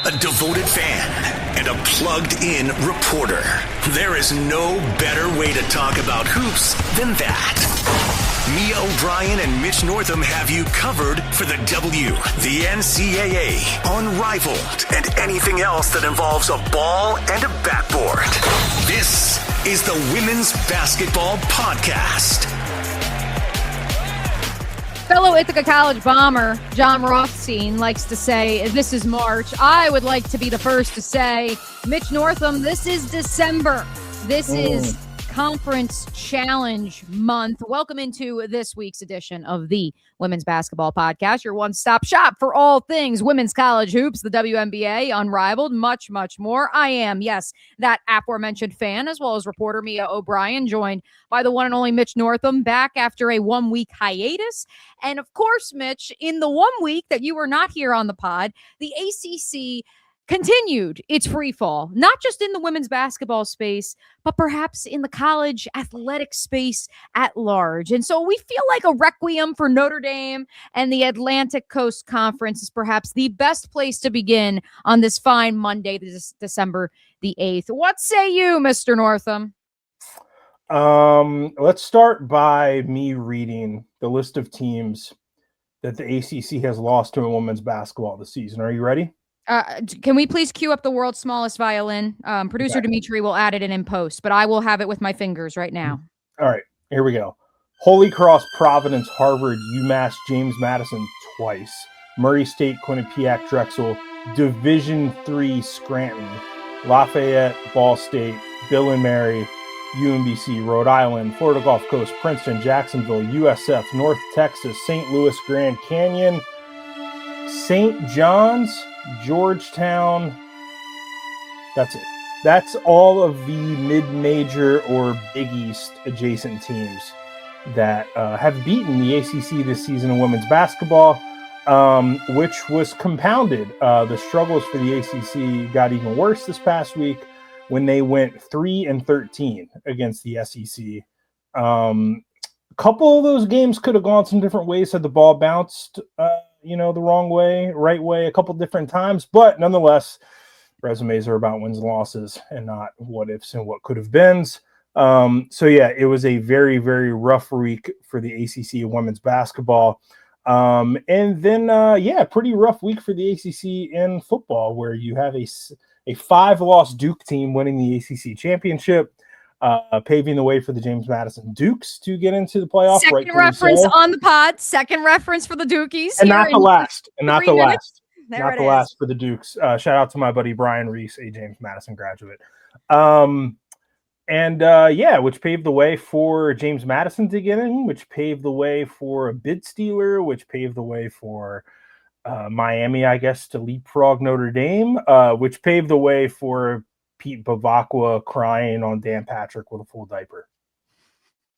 a devoted fan, and a plugged-in reporter. There is no better way to talk about hoops than that. Mia O'Brien and Mitch Northam have you covered for the W, the NCAA, Unrivaled, and anything else that involves a ball and a backboard. This is the Women's Basketball Podcast. Fellow Ithaca College bomber John Rothstein likes to say, this is March. I would like to be the first to say, Mitch Northam, this is December. This is Conference Challenge Month. Welcome into this week's edition of the Women's Basketball Podcast, your one-stop shop for all things women's college hoops, the WNBA, Unrivaled, much, much more. I am, yes, that aforementioned fan, as well as reporter Mia O'Brien, joined by the one and only Mitch Northam, back after a one-week hiatus. And of course, Mitch, in the 1 week that you were not here on the pod, the ACC continued its free fall, not just in the women's basketball space, but perhaps in the college athletic space at large. And so we feel like a requiem for Notre Dame and the Atlantic Coast Conference is perhaps the best place to begin on this fine Monday, this December the 8th. What say you, Mr. Northam? Let's start by me reading the list of teams that the ACC has lost to in women's basketball this season. Are you ready? Can we please cue up the world's smallest violin? Producer Dimitri will add it in post, but I will have it with my fingers right now. All right, here we go. Holy Cross, Providence, Harvard, UMass, James Madison twice. Murray State, Quinnipiac, Drexel, Division III, Scranton, Lafayette, Ball State, Bill and Mary, UMBC, Rhode Island, Florida Gulf Coast, Princeton, Jacksonville, USF, North Texas, St. Louis, Grand Canyon, St. John's, Georgetown. That's it. That's all of the mid-major or Big East adjacent teams that have beaten the ACC this season in women's basketball, which was compounded. The struggles for the ACC got even worse this past week when they went 3-13 against the SEC. A couple of those games could have gone some different ways had the ball bounced the wrong way, right way, a couple different times. But nonetheless, resumes are about wins and losses and not what ifs and what could have beens. It was a very, very rough week for the ACC in women's basketball. Pretty rough week for the ACC in football, where you have a 5-loss Duke team winning the ACC championship. Paving the way for the James Madison Dukes to get into the playoff. Second reference on the pod. Second reference for the Dukies. And not the last. And not the last. Not the last for the Dukes. Shout out to my buddy Brian Reese, a James Madison graduate. Which paved the way for James Madison to get in, which paved the way for a bid stealer, which paved the way for Miami, I guess, to leapfrog Notre Dame, which paved the way for Pete Bavacqua crying on Dan Patrick with a full diaper.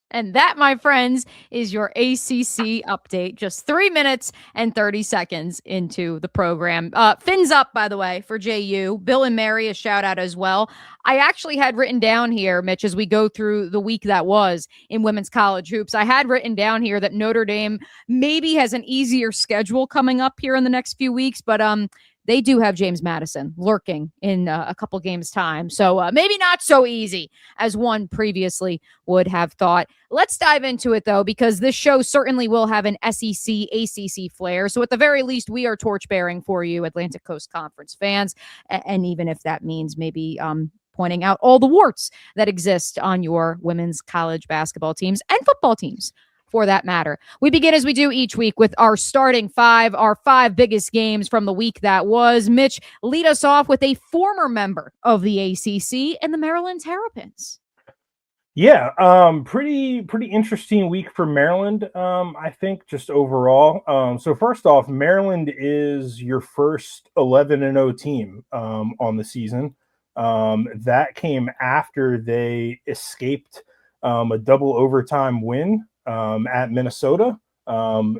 And that, my friends, is your ACC update. Just 3 minutes and 30 seconds into the program. Fins up, by the way, for JU. Bill and Mary, a shout out as well. I actually had written down here, Mitch, as we go through the week that was in women's college hoops, I had written down here that Notre Dame maybe has an easier schedule coming up here in the next few weeks, but they do have James Madison lurking in a couple games' time. So maybe not so easy as one previously would have thought. Let's dive into it, though, because this show certainly will have an SEC, ACC flair. So at the very least, we are torchbearing for you, Atlantic Coast Conference fans. And even if that means maybe pointing out all the warts that exist on your women's college basketball teams and football teams, for that matter. We begin as we do each week with our starting five, our 5 biggest games from the week that was. Mitch, lead us off with a former member of the ACC and the Maryland Terrapins. Yeah, pretty interesting week for Maryland, I think, just overall. So first off, Maryland is your first 11-0 team on the season. That came after they escaped a double overtime win at Minnesota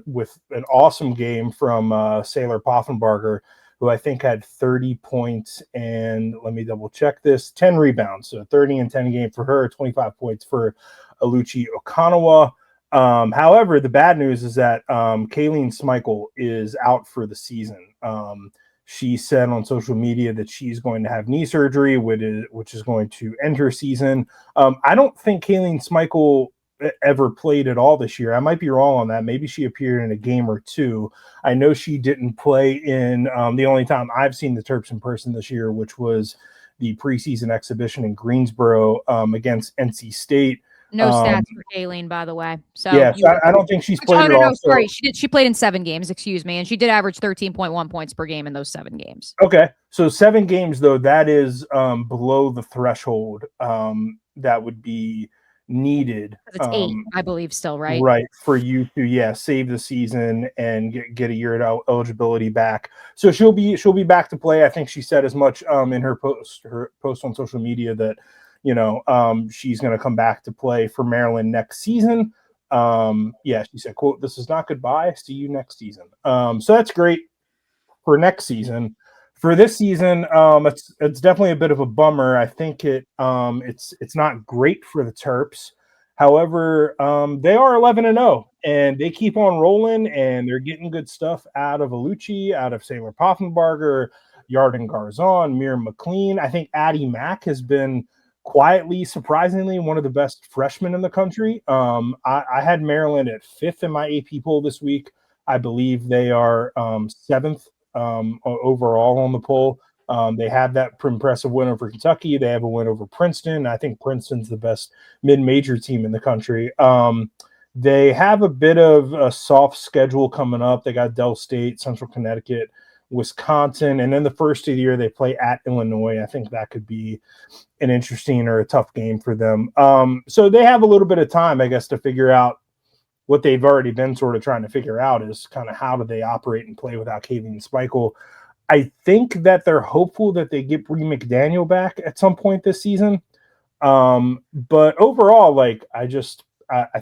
with an awesome game from Sailor Poffenbarger, who I think had 30 points and, let me double check this, 10 rebounds. So 30 and 10 game for her, 25 points for Aluchi Okanawa. However, the bad news is that Kayleen Smykel is out for the season. She said on social media that she's going to have knee surgery, which is going to end her season. I don't think Kayleen Smykel ever played at all this year. I might be wrong on that. Maybe she appeared in a game or two. I know she didn't play in the only time I've seen the Terps in person this year, which was the preseason exhibition in Greensboro against NC State. No stats for Kayleen, by the way. So yeah, so I don't think she's played at all. Sorry, she played in 7 games, excuse me, and she did average 13.1 points per game in those 7 games. Okay, so 7 games, though, that is below the threshold that would be needed. It's 8, I believe, still, right? Right, for you to save the season and get a year of eligibility back. So she'll be back to play. I think she said as much in her post on social media that she's going to come back to play for Maryland next season. She said, quote, "This is not goodbye. See you next season." So that's great for next season. For this season, it's definitely a bit of a bummer. I think it's not great for the Terps. However, they are 11-0, and they keep on rolling, and they're getting good stuff out of Alucci, out of Sailor Poffenbarger, Yarden Garzon, Miriam McLean. I think Addie Mack has been quietly, surprisingly, one of the best freshmen in the country. I had Maryland at 5th in my AP poll this week. I believe they are 7th overall on the poll. They have that impressive win over Kentucky. They have a win over Princeton. I think Princeton's the best mid-major team in the country. They have a bit of a soft schedule coming up. They got Dell State, Central Connecticut, Wisconsin, and then the first of the year they play at Illinois. I think that could be an interesting or a tough game for them. So they have a little bit of time, I guess, to figure out what they've already been sort of trying to figure out is kind of how do they operate and play without Kayleen Smykel. I think that they're hopeful that they get Bree McDaniel back at some point this season. But overall, I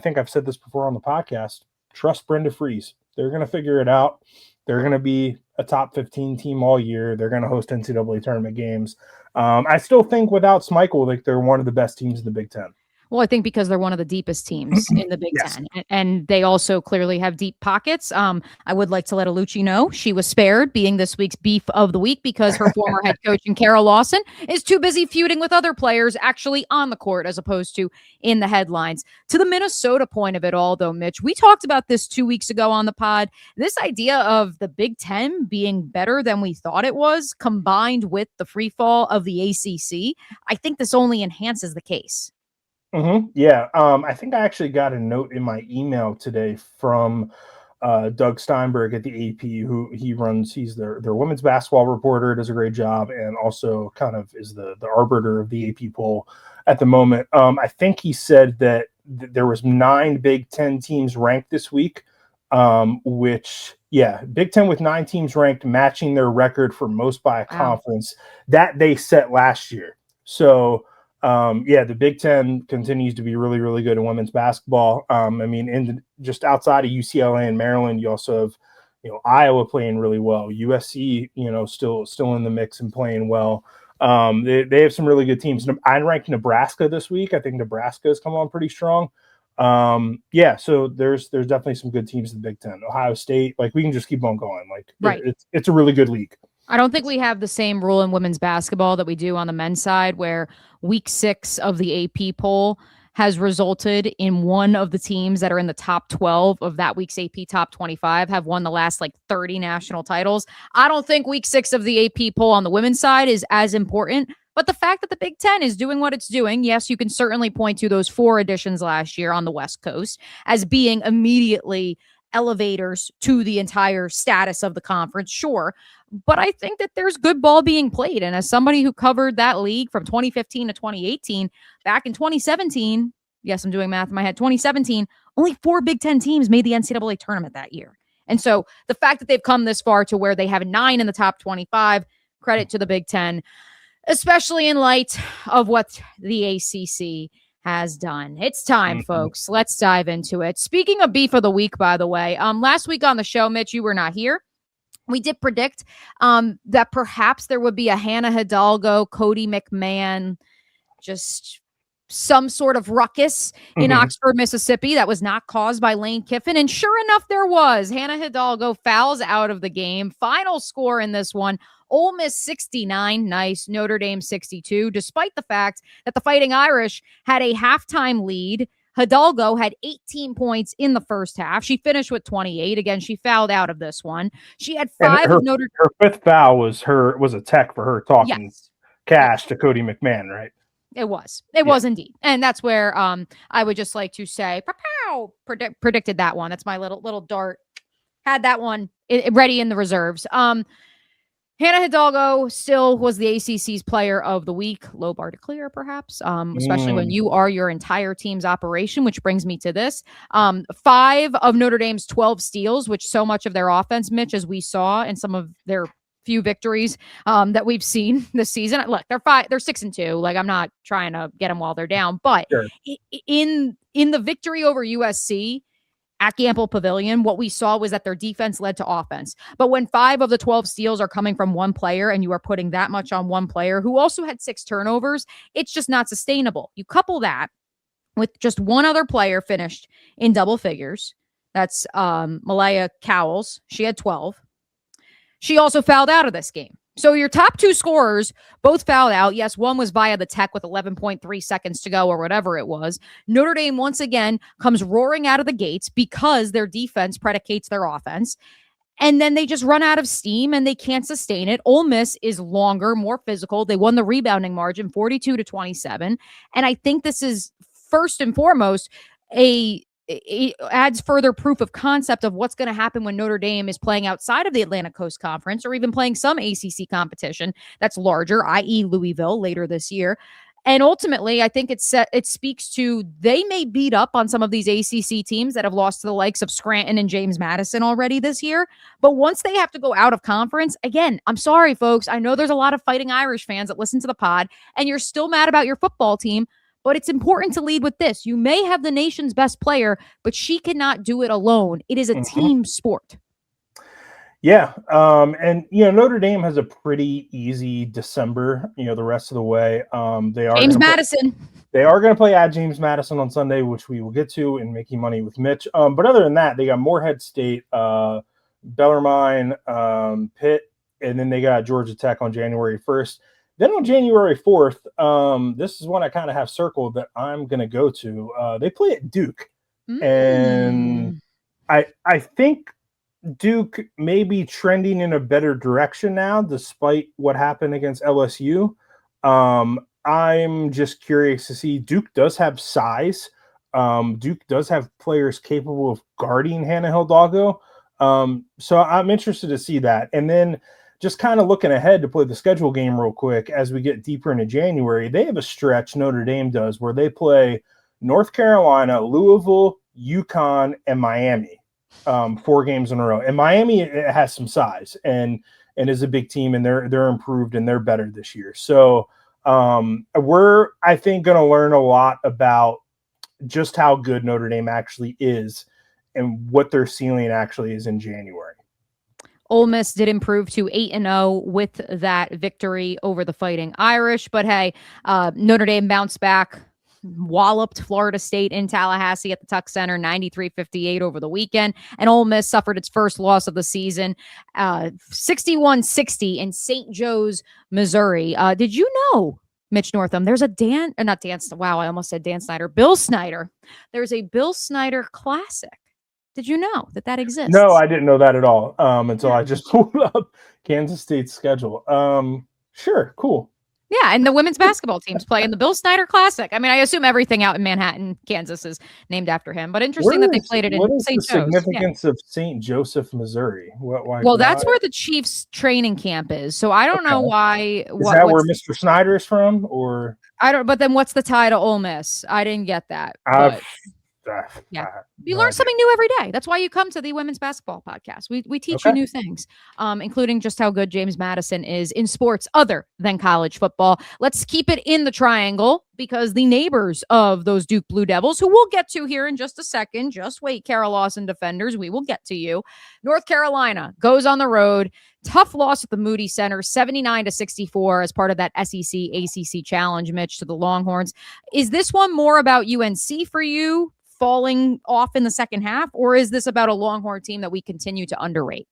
think I've said this before on the podcast, trust Brenda Freeze. They're going to figure it out. They're going to be a top 15 team all year. They're going to host NCAA tournament games. I still think without Smykel, they're one of the best teams in the Big Ten. Well, I think because they're one of the deepest teams in the Big Yes. Ten, and they also clearly have deep pockets. I would like to let Alucci know she was spared being this week's beef of the week because her former head coach, Carol Lawson, is too busy feuding with other players actually on the court as opposed to in the headlines. To the Minnesota point of it all, though, Mitch, we talked about this 2 weeks ago on the pod. This idea of the Big Ten being better than we thought it was, combined with the free fall of the ACC, I think this only enhances the case. Mm-hmm. Yeah. I think I actually got a note in my email today from Doug Steinberg at the AP, who he's their women's basketball reporter, does a great job, and also kind of is the arbiter of the AP poll at the moment. I think he said that there was 9 Big Ten teams ranked this week, Big Ten with 9 teams ranked, matching their record for most by a conference that they set last year. So the Big Ten continues to be really, really good in women's basketball. Just outside of UCLA and Maryland, you also have, Iowa playing really well. USC, still in the mix and playing well. They have some really good teams. I ranked Nebraska this week. I think Nebraska has come on pretty strong. So there's definitely some good teams in the Big Ten. Ohio State, we can just keep on going. Right. It's a really good league. I don't think we have the same rule in women's basketball that we do on the men's side, where week 6 of the AP poll has resulted in one of the teams that are in the top 12 of that week's AP top 25 have won the last 30 national titles. I don't think week 6 of the AP poll on the women's side is as important, but the fact that the Big Ten is doing what it's doing, yes, you can certainly point to those 4 additions last year on the West Coast as being immediately elevators to the entire status of the conference, sure. But I think that there's good ball being played. And as somebody who covered that league from 2015 to 2018, back in 2017, yes, I'm doing math in my head, 2017, only 4 Big Ten teams made the NCAA tournament that year. And so the fact that they've come this far to where they have 9 in the top 25, credit to the Big Ten, especially in light of what the ACC has done. It's time, folks. Let's dive into it. Speaking of beef of the week, by the way, last week on the show, Mitch, you were not here. We did predict that perhaps there would be a Hannah Hidalgo, Cody McMahon, just some sort of ruckus in Oxford, Mississippi that was not caused by Lane Kiffin. And sure enough, there was. Hannah Hidalgo fouls out of the game. Final score in this one, Ole Miss 69, nice. Notre Dame 62, despite the fact that the Fighting Irish had a halftime lead. Hidalgo had 18 points in the first half. She finished with 28. Again, she fouled out of this one. She had five of Notre Her fifth foul was a tech for her talking cash to Cody McMahon, right? It was. It was indeed. And that's where I would just like to say, pow, predicted that one. That's my little dart. Had that one ready in the reserves. Hannah Hidalgo still was the ACC's player of the week. Low bar to clear, perhaps, especially when you are your entire team's operation, which brings me to this. 5 of Notre Dame's 12 steals, which so much of their offense, Mitch, as we saw in some of their few victories that we've seen this season. Look, they're 6-2. Like, I'm not trying to get them while they're down, but in the victory over USC, at Gamble Pavilion, what we saw was that their defense led to offense. But when 5 of the 12 steals are coming from one player and you are putting that much on one player who also had 6 turnovers, it's just not sustainable. You couple that with just one other player finished in double figures. That's Malaya Cowles. She had 12. She also fouled out of this game. So your top 2 scorers both fouled out. Yes, one was via the tech with 11.3 seconds to go or whatever it was. Notre Dame, once again, comes roaring out of the gates because their defense predicates their offense. And then they just run out of steam and they can't sustain it. Ole Miss is longer, more physical. They won the rebounding margin 42-27. And I think this is first and foremost it adds further proof of concept of what's going to happen when Notre Dame is playing outside of the Atlantic Coast Conference or even playing some ACC competition that's larger, i.e. Louisville later this year. And ultimately, I think it speaks to they may beat up on some of these ACC teams that have lost to the likes of Scranton and James Madison already this year. But once they have to go out of conference, again, I'm sorry, folks. I know there's a lot of Fighting Irish fans that listen to the pod and you're still mad about your football team. But it's important to lead with this. You may have the nation's best player, but she cannot do it alone. It is a team sport. Yeah. And, Notre Dame has a pretty easy December, the rest of the way. They are James Madison. They are going to play at James Madison on Sunday, which we will get to in Making Money with Mitch. But other than that, they got Morehead State, Bellarmine, Pitt, and then they got Georgia Tech on January 1st. Then on January 4th, this is one I kind of have circled that I'm going to go to. They play at Duke. And I think Duke may be trending in a better direction now, despite what happened against LSU. I'm just curious to see. Duke does have size. Duke does have players capable of guarding Hannah Hidalgo. So I'm interested to see that. And then just kind of looking ahead to play the schedule game real quick as we get deeper into January, they have a stretch, Notre Dame does, where they play North Carolina, Louisville, UConn, and Miami 4 games in a row. And Miami has some size and is a big team, and they're improved and they're better this year. So we're, I think, going to learn a lot about just how good Notre Dame actually is and what their ceiling actually is in January. Ole Miss did improve to 8-0 with that victory over the Fighting Irish. But hey, Notre Dame bounced back, walloped Florida State in Tallahassee at the Tuck Center, 93-58 over the weekend. And Ole Miss suffered its first loss of the season, 61-60 in St. Joe's, Missouri. Did you know, Mitch Northam, there's a Bill Snyder. There's a Bill Snyder Classic. Did you know that exists? No, I didn't know that at all until I just pulled up Kansas State's schedule. Sure, cool. Yeah, and the women's basketball teams play in the Bill Snyder Classic. I mean, I assume everything out in Manhattan, Kansas is named after him, but interesting that they played it in St. Joe's. What is the significance of St. Joseph, Missouri? That's where the Chiefs training camp is. So I don't know why. Is that where Mr. Snyder is from? Or I don't. But then what's the tie to Ole Miss? I didn't get that. You learn something new every day. That's why you come to the women's basketball podcast. We teach you new things, including just how good James Madison is in sports other than college football. Let's keep it in the triangle because the neighbors of those Duke Blue Devils, who we'll get to here in just a second, just wait, Carol Lawson defenders, we will get to you. North Carolina goes on the road. Tough loss at the Moody Center, 79-64 as part of that SEC ACC challenge, Mitch, to the Longhorns. Is this one more about UNC for you falling off in the second half, or is this about a Longhorn team that we continue to underrate?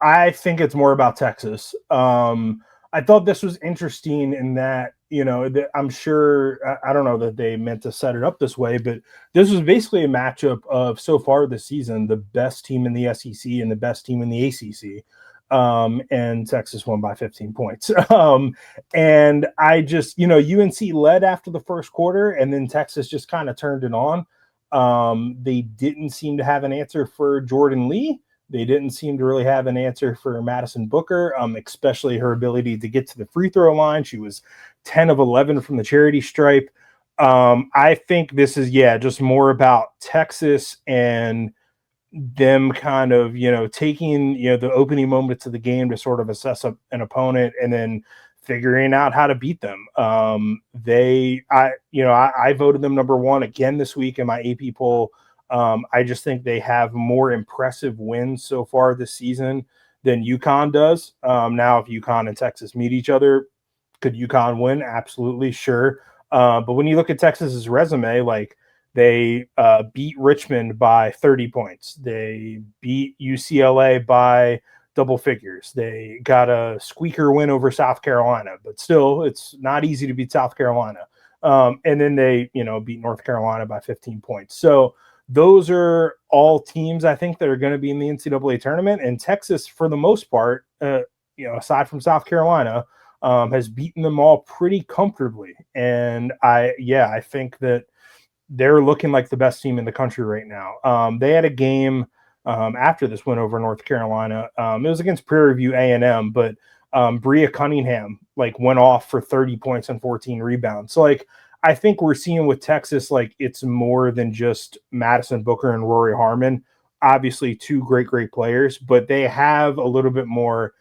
I think it's more about Texas. I thought this was interesting in that, I'm sure, I don't know that they meant to set it up this way, but this was basically a matchup of, so far this season, the best team in the SEC and the best team in the ACC. And Texas won by 15 points. And I just, UNC led after the first quarter, and then Texas just kind of turned it on. They didn't seem to have an answer for Jordan Lee. They didn't seem to really have an answer for Madison Booker, especially her ability to get to the free throw line. She was 10 of 11 from the charity stripe. I think this is, just more about Texas and them kind of, taking, the opening moments of the game to sort of assess an opponent and then figuring out how to beat them. I voted them number one again this week in my AP poll. I just think they have more impressive wins so far this season than UConn does. Now, if UConn and Texas meet each other, could UConn win? Absolutely, sure. But when you look at Texas's resume, like they beat Richmond by 30 points. They beat UCLA by double figures. They got a squeaker win over South Carolina, but still, it's not easy to beat South Carolina. And then they, beat North Carolina by 15 points. So those are all teams, I think, that are going to be in the NCAA tournament. And Texas, for the most part, aside from South Carolina, has beaten them all pretty comfortably. And I think that they're looking like the best team in the country right now. They had a game after this win over North Carolina. It was against Prairie View A&M, but Bria Cunningham went off for 30 points and 14 rebounds. So I think we're seeing with Texas, it's more than just Madison Booker and Rory Harmon. Obviously, two great players, but they have a little bit more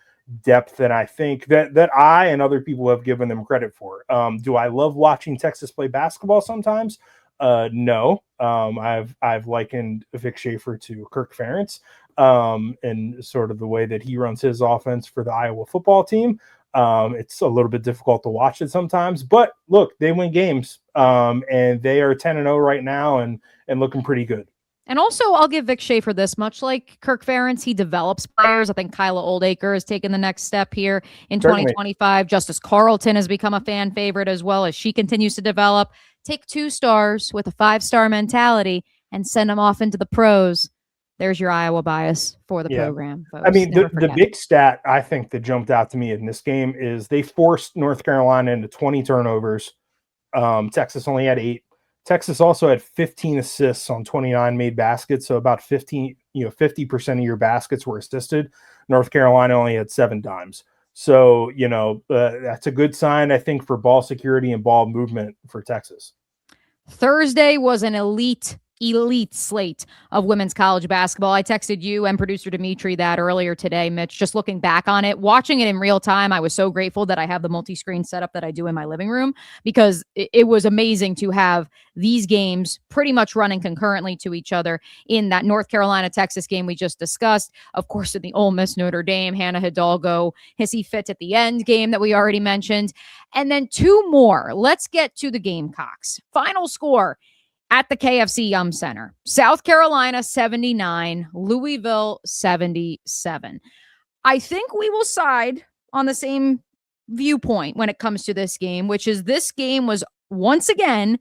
depth than I think that I and other people have given them credit for. Do I love watching Texas play basketball sometimes? No. I've likened Vic Schaefer to Kirk Ferentz, and sort of the way that he runs his offense for the Iowa football team. It's a little bit difficult to watch it sometimes, but look, they win games, and they are 10-0 right now and looking pretty good. And also, I'll give Vic Schaefer this. Much like Kirk Ferentz, he develops players. I think Kyla Oldacre has taken the next step here in 2025. Justice Carlton has become a fan favorite as well as she continues to develop. Take 2 stars with a 5-star mentality and send them off into the pros. There's your Iowa bias for the program, folks. I mean, the big stat I think that jumped out to me in this game is they forced North Carolina into 20 turnovers. Texas only had 8. Texas also had 15 assists on 29 made baskets, so about 50% of your baskets were assisted. North Carolina only had 7 dimes. So, that's a good sign, I think, for ball security and ball movement for Texas. Thursday was an elite slate of women's college basketball. I texted you and producer Dimitri that earlier today, Mitch, just looking back on it, watching it in real time. I was so grateful that I have the multi-screen setup that I do in my living room, because it was amazing to have these games pretty much running concurrently to each other. In that North Carolina, Texas game we just discussed, of course, in the Ole Miss Notre Dame, Hannah Hidalgo, hissy fit at the end game that we already mentioned. And then 2 more. Let's get to the Gamecocks. Final score at the KFC Yum Center: South Carolina 79, Louisville 77. I think we will side on the same viewpoint when it comes to this game, which is this game was once again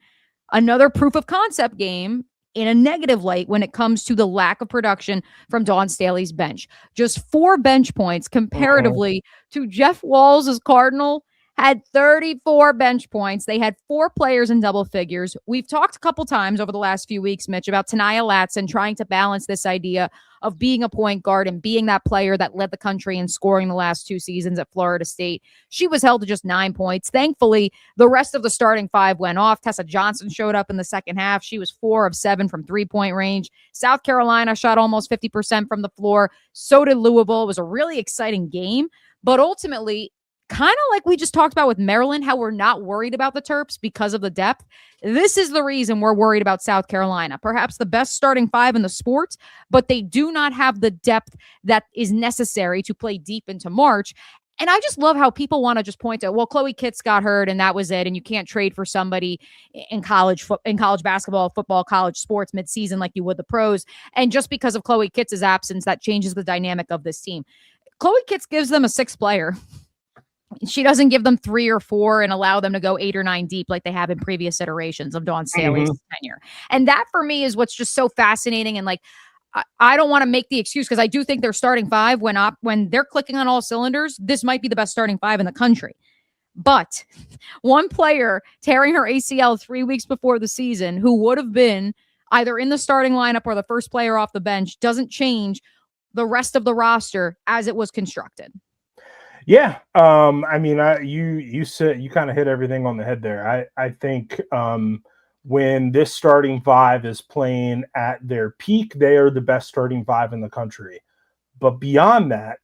another proof of concept game in a negative light when it comes to the lack of production from Dawn Staley's bench. Just 4 bench points comparatively to Jeff Walls' Cardinal had 34 bench points. They had 4 players in double figures. We've talked a couple times over the last few weeks, Mitch, about Tanaya Latson trying to balance this idea of being a point guard and being that player that led the country in scoring the last 2 seasons at Florida State. She was held to just 9 points. Thankfully, the rest of the starting 5 went off. Tessa Johnson showed up in the second half. She was 4 of 7 from 3-point range. South Carolina shot almost 50% from the floor. So did Louisville. It was a really exciting game, but ultimately, kind of like we just talked about with Maryland, how we're not worried about the Terps because of the depth. This is the reason we're worried about South Carolina. Perhaps the best starting 5 in the sport, but they do not have the depth that is necessary to play deep into March. And I just love how people want to just point to, well, Chloe Kitts got hurt and that was it. And you can't trade for somebody in college basketball, football, college sports midseason like you would the pros. And just because of Chloe Kitts' absence, that changes the dynamic of this team. Chloe Kitts gives them a 6th player. She doesn't give them 3 or 4 and allow them to go 8 or 9 deep like they have in previous iterations of Dawn Staley's tenure. And that for me is what's just so fascinating. And like, I don't want to make the excuse because I do think their starting 5 when they're clicking on all cylinders, this might be the best starting 5 in the country. But one player tearing her ACL 3 weeks before the season, who would have been either in the starting lineup or the first player off the bench, doesn't change the rest of the roster as it was constructed. Yeah. I mean, you said you kind of hit everything on the head there. I think when this starting 5 is playing at their peak, they are the best starting 5 in the country. But beyond that,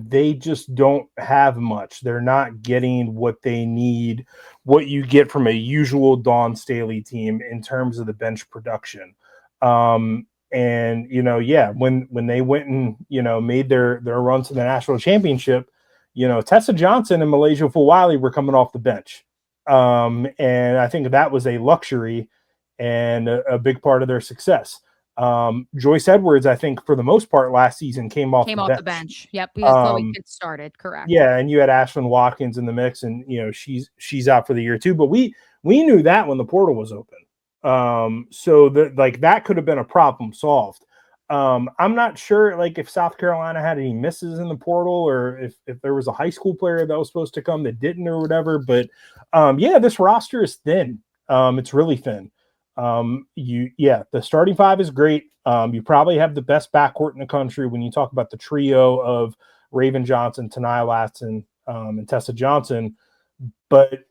they just don't have much. They're not getting what they need, what you get from a usual Dawn Staley team in terms of the bench production. And, you know, yeah, when they went and, you know, made their run to the national championship, you know, Tessa Johnson and Malaysia Fulwiley were coming off the bench. And I think that was a luxury and a big part of their success. Joyce Edwards, I think for the most part last season came off the bench. Yep. Because Chloe Kitts started. Correct. Yeah. And you had Ashlyn Watkins in the mix and, you know, she's out for the year too, but we knew that when the portal was open. So that could have been a problem solved. I'm not sure like if South Carolina had any misses in the portal or if there was a high school player that was supposed to come that didn't or whatever, but yeah, this roster is thin. It's really thin. The starting 5 is great. You probably have the best backcourt in the country when you talk about the trio of Raven Johnson, Tanaya Latson, and Tessa Johnson, but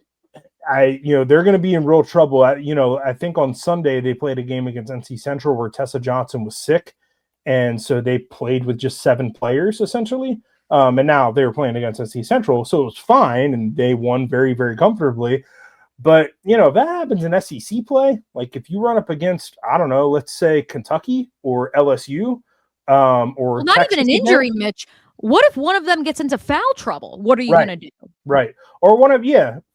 they're going to be in real trouble. I think on Sunday they played a game against NC Central where Tessa Johnson was sick. And so they played with just 7 players essentially. And now they were playing against NC Central. So it was fine. And they won very, very comfortably. But, you know, if that happens in SEC play, like if you run up against, I don't know, let's say Kentucky or LSU or not Texas even an injury, Mitch. What if one of them gets into foul trouble? What are you going to do? Right. Or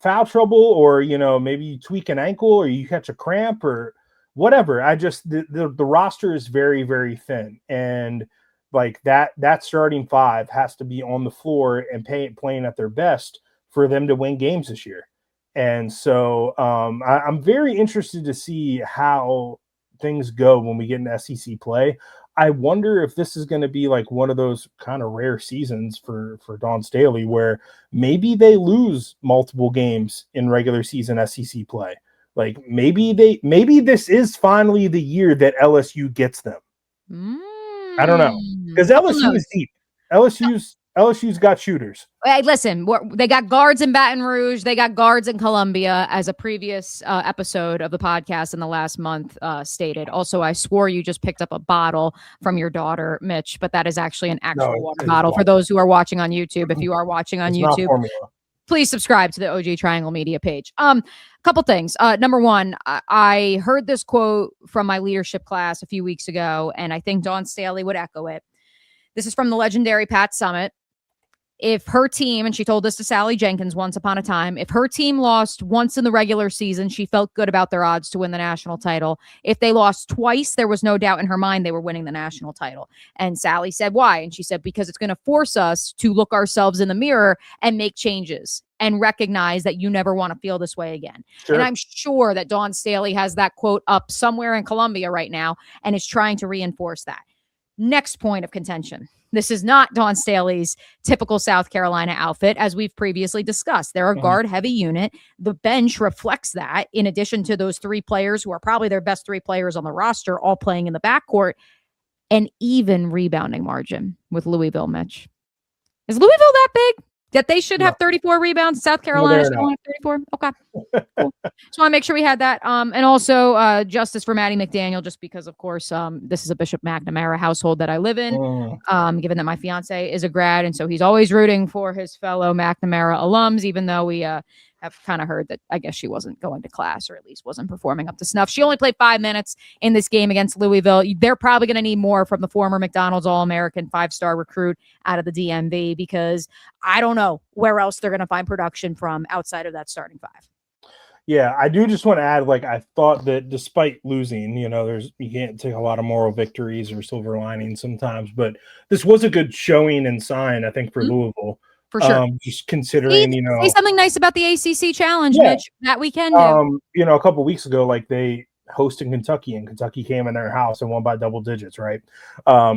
foul trouble or, you know, maybe you tweak an ankle or you catch a cramp or whatever. The roster is very, very thin. And like that starting 5 has to be on the floor and playing at their best for them to win games this year. And so I'm very interested to see how things go when we get into SEC play. I wonder if this is going to be like one of those kind of rare seasons for Dawn Staley where maybe they lose multiple games in regular season SEC play. Like maybe this is finally the year that LSU gets them. I don't know because LSU is deep. LSU's got shooters. Hey, listen, they got guards in Baton Rouge. They got guards in Columbia, as a previous episode of the podcast in the last month stated. Also, I swore you just picked up a bottle from your daughter, Mitch, but that is actually an actual water bottle for those who are watching on YouTube. If you are watching on YouTube, please subscribe to the OG Triangle Media page. Couple things. Number one, I heard this quote from my leadership class a few weeks ago, and I think Dawn Staley would echo it. This is from the legendary Pat Summitt. If her team, and she told this to Sally Jenkins once upon a time, if her team lost once in the regular season, she felt good about their odds to win the national title. If they lost twice, there was no doubt in her mind they were winning the national title. And Sally said, why? And she said, because it's going to force us to look ourselves in the mirror and make changes and recognize that you never want to feel this way again. Sure. And I'm sure that Dawn Staley has that quote up somewhere in Columbia right now and is trying to reinforce that. Next point of contention. This is not Dawn Staley's typical South Carolina outfit, as we've previously discussed. They're a guard-heavy unit. The bench reflects that, in addition to those 3 players who are probably their best 3 players on the roster, all playing in the backcourt, an even rebounding margin with Louisville, Mitch. Is Louisville that big? That they should have 34 rebounds. South Carolina should only have 34. Okay. Cool. Just want to make sure we had that. And also justice for Maddie McDaniel, just because, of course, this is a Bishop McNamara household that I live in, given that my fiance is a grad. And so he's always rooting for his fellow McNamara alums, even though we have kind of heard that I guess she wasn't going to class or at least wasn't performing up to snuff. She only played 5 minutes in this game against Louisville. They're probably going to need more from the former McDonald's All-American 5-star recruit out of the DMV because I don't know where else they're going to find production from outside of that starting 5. Yeah, I do just want to add, like, I thought that despite losing, you can't take a lot of moral victories or silver linings sometimes, but this was a good showing and sign, I think, for Mhm. Louisville. For sure. Just Say, considering, say something nice about the ACC Challenge, yeah, Mitch. That we can do. a couple weeks ago, like, they hosted Kentucky, and Kentucky came in their house and won by double digits, right?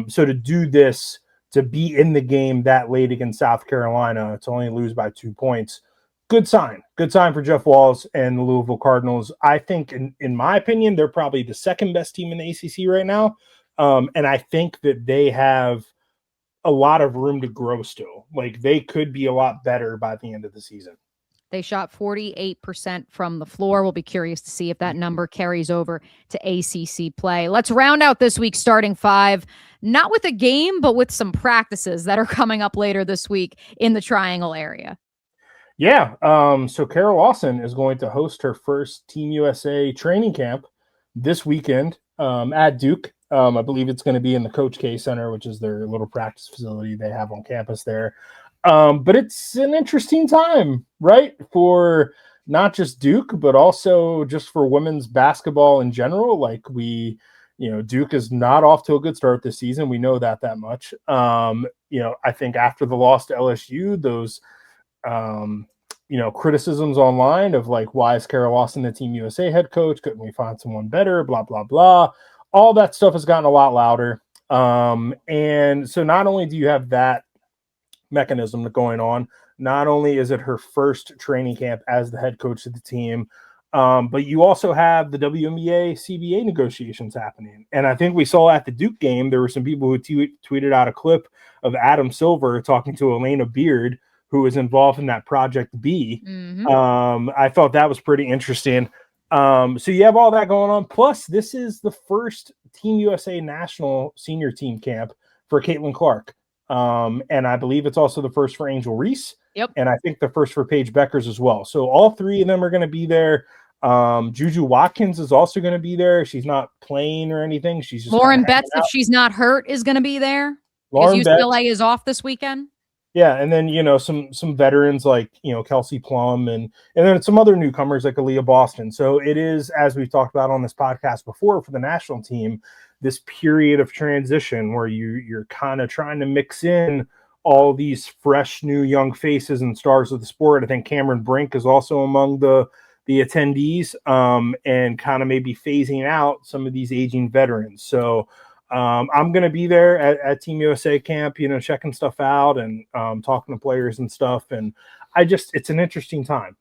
So to do this, to be in the game that late against South Carolina, to only lose by 2 points, good sign. Good sign for Jeff Walz and the Louisville Cardinals. I think, in my opinion, they're probably the second best team in the ACC right now, and I think that they have a lot of room to grow still. Like, they could be a lot better by the end of the season. They shot 48% from the floor. We'll be curious to see if that number carries over to ACC play. Let's round out this week's starting five, not with a game, but with some practices that are coming up later this week in the Triangle area. Yeah. So Kara Lawson is going to host her first Team USA training camp this weekend at Duke. I believe it's going to be in the Coach K Center, which is their little practice facility they have on campus there. But it's an interesting time, right? For not just Duke, but also just for women's basketball in general. Like, Duke is not off to a good start this season. We know that much. I think after the loss to LSU, those criticisms online of, like, why is Kara Lawson the Team USA head coach? Couldn't we find someone better? Blah, blah, blah. All that stuff has gotten a lot louder. And so not only do you have that mechanism going on, not only is it her first training camp as the head coach of the team, but you also have the WNBA CBA negotiations happening. And I think we saw at the Duke game, there were some people who tweeted out a clip of Adam Silver talking to Elena Beard, who was involved in that Project B. Mm-hmm. I thought that was pretty interesting. So you have all that going on. Plus, this is the first Team USA national senior team camp for Caitlin Clark. And I believe it's also the first for Angel Reese. Yep. And I think the first for Paige Beckers as well. So all three of them are going to be there. Juju Watkins is also going to be there. She's not playing or anything. She's just Lauren Betts, if she's not hurt, is going to be there. Lauren because UCLA is off this weekend. Yeah, and then some veterans like Kelsey Plum and then some other newcomers like Aaliyah Boston. So it is, as we've talked about on this podcast before, for the national team, this period of transition where you're kind of trying to mix in all these fresh new young faces and stars of the sport. I think Cameron Brink is also among the attendees, and kind of maybe phasing out some of these aging veterans. So I'm going to be there at Team USA camp, checking stuff out and talking to players and stuff. And it's an interesting time.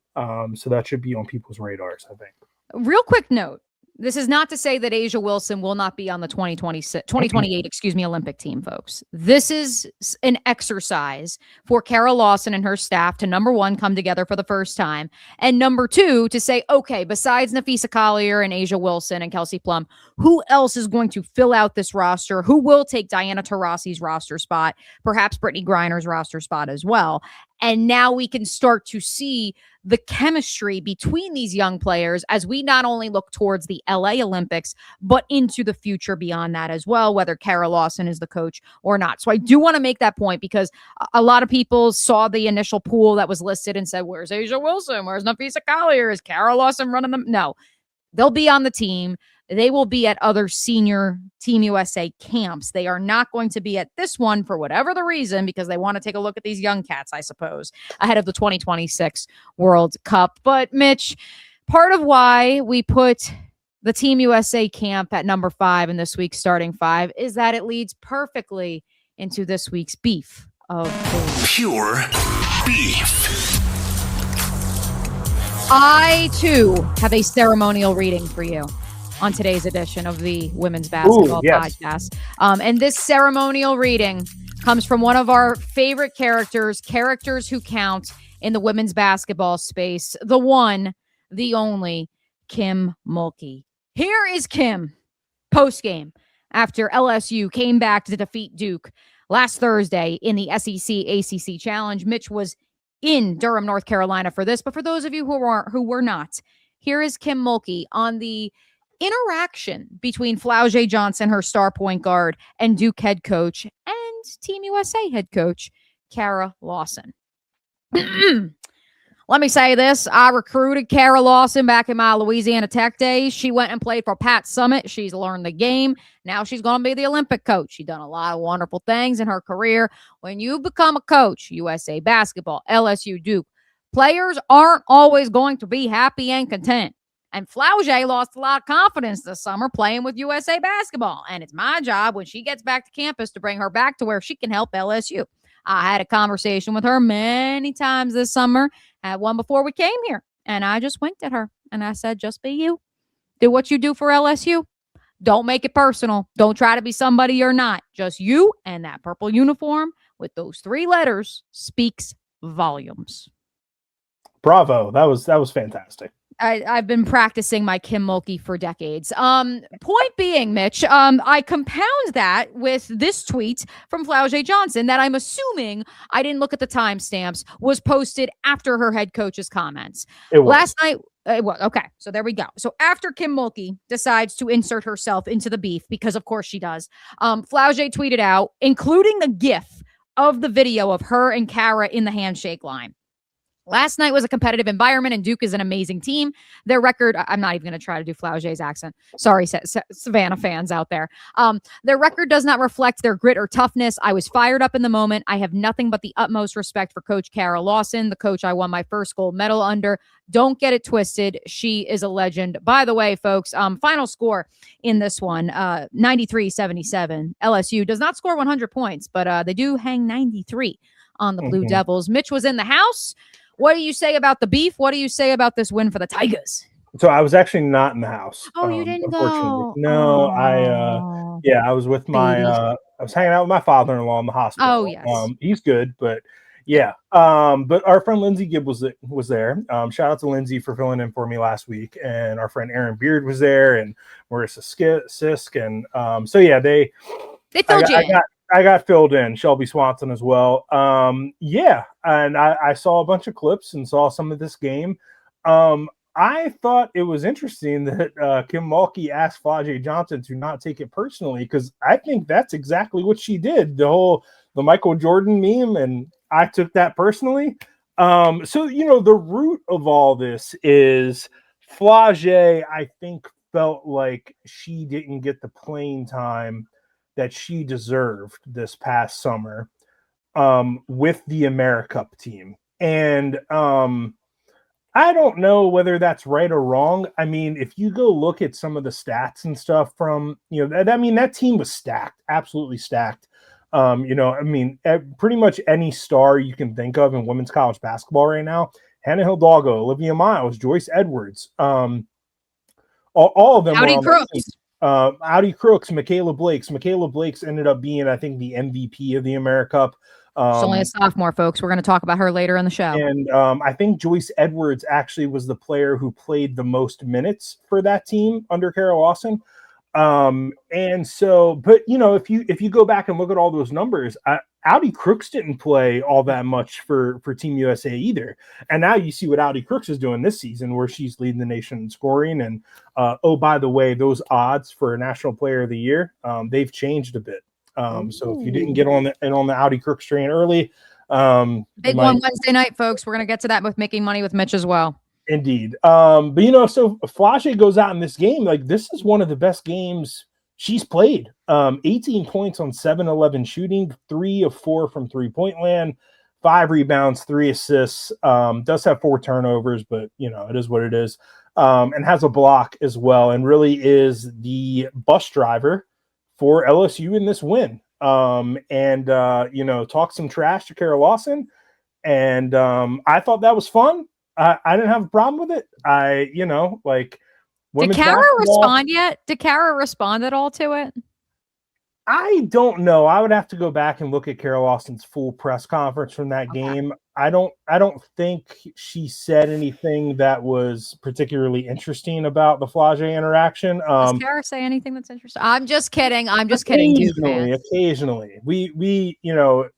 So that should be on people's radars, I think. Real quick note. This is not to say that A'ja Wilson will not be on the 2028, Olympic team, folks. This is an exercise for Kara Lawson and her staff to, number one, come together for the first time. And number two, to say, okay, besides Napheesa Collier and A'ja Wilson and Kelsey Plum, who else is going to fill out this roster? Who will take Diana Taurasi's roster spot? Perhaps Brittany Griner's roster spot as well. And now we can start to see the chemistry between these young players as we not only look towards the LA Olympics, but into the future beyond that as well, whether Kara Lawson is the coach or not. So I do want to make that point because a lot of people saw the initial pool that was listed and said, where's A'ja Wilson? Where's Napheesa Collier? Is Kara Lawson running them? No, they'll be on the team. They will be at other senior Team USA camps. They are not going to be at this one for whatever the reason, because they want to take a look at these young cats, I suppose, ahead of the 2026 World Cup. But Mitch, part of why we put the Team USA camp at number 5 in this week's starting 5 is that it leads perfectly into this week's beef of pure beef. I, too, have a ceremonial reading for you on today's edition of the Women's Basketball Podcast. And this ceremonial reading comes from one of our favorite characters who count in the women's basketball space, the one, the only, Kim Mulkey. Here is Kim, post-game, after LSU came back to defeat Duke last Thursday in the SEC ACC Challenge. Mitch was in Durham, North Carolina for this, but for those of you who were not, here is Kim Mulkey on the interaction between Flau'Jae Johnson, her star point guard, and Duke head coach and Team USA head coach Kara Lawson. Let me say this. I recruited Kara Lawson back in my Louisiana Tech days. She went and played for Pat Summitt. She's learned the game. Now she's going to be the Olympic coach. She's done a lot of wonderful things in her career. When you become a coach, USA basketball, LSU, Duke, players aren't always going to be happy and content. And Flau'Jae lost a lot of confidence this summer playing with USA basketball. And it's my job when she gets back to campus to bring her back to where she can help LSU. I had a conversation with her many times this summer. Had one before we came here. And I just winked at her and I said, just be you. Do what you do for LSU. Don't make it personal. Don't try to be somebody you're not. Just you and that purple uniform with those 3 letters speaks volumes. Bravo. That was fantastic. I've been practicing my Kim Mulkey for decades. Point being, Mitch, I compound that with this tweet from Flau'Jae Johnson that I'm assuming, I didn't look at the timestamps, was posted after her head coach's comments. Last night. Okay, so there we go. So after Kim Mulkey decides to insert herself into the beef, because of course she does, Flau'Jae tweeted out, including the GIF of the video of her and Kara in the handshake line. Last night was a competitive environment, and Duke is an amazing team. Their record, I'm not even going to try to do Flau'Jae's accent. Sorry, Savannah fans out there. Their record does not reflect their grit or toughness. I was fired up in the moment. I have nothing but the utmost respect for Coach Kara Lawson, the coach I won my first gold medal under. Don't get it twisted. She is a legend. By the way, folks, final score in this one, 93-77. LSU does not score 100 points, but they do hang 93 on the Blue Devils. Mitch was in the house. What do you say about the beef? What do you say about this win for the Tigers? So I was actually not in the house. Oh, you didn't go? No, I was with my, I was hanging out with my father-in-law in the hospital. Oh, yes. He's good, but yeah. But our friend Lindsay Gibb was there. Shout out to Lindsay for filling in for me last week. And our friend Aaron Beard was there, and Marissa Sisk. And so, yeah, they filled you in. I got filled in. Shelby Swanson as well. Yeah, and I saw a bunch of clips and saw some of this game. I thought it was interesting that Kim Mulkey asked Flau'Jae Johnson to not take it personally, because I think that's exactly what she did. The Michael Jordan meme, and I took that personally. So, the root of all this is Flau'Jae, I think, felt like she didn't get the playing time that she deserved this past summer with the AmeriCup team. And I don't know whether that's right or wrong. I mean, if you go look at some of the stats and stuff from, that team was stacked, absolutely stacked. Pretty much any star you can think of in women's college basketball right now, Hannah Hidalgo, Olivia Miles, Joyce Edwards, all of them. Howdy Crooks. Audi Crooks, Michaela Blakes. Michaela Blakes ended up being, I think, the MVP of the AmeriCup. She's only a sophomore, folks. We're going to talk about her later in the show. And I think Joyce Edwards actually was the player who played the most minutes for that team under Kara Lawson. And so, but if you go back and look at all those numbers, Audi Crooks didn't play all that much for Team USA either. And now you see what Audi Crooks is doing this season, where she's leading the nation in scoring. And by the way, those odds for National Player of the Year, they've changed a bit. So if you didn't get on the Audi Crooks train early, big one Wednesday night, folks. We're going to get to that with Making Money with Mitch as well. Indeed. But so Flau'Jae goes out in this game. Like, this is one of the best games she's played. 18 points on 7-11 shooting, 3 of 4 from 3-point land, 5 rebounds, 3 assists. Does have 4 turnovers, but it is what it is. And has a block as well, and really is the bus driver for LSU in this win. Talk some trash to Kara Lawson. And I thought that was fun. I didn't have a problem with it. Did Kara respond yet? Did Kara respond at all to it? I don't know. I would have to go back and look at Kara Lawson's full press conference from that game. I don't think she said anything that was particularly interesting about the Flau'Jae interaction. Does Kara say anything that's interesting? I'm just kidding. Duke fans. Occasionally. We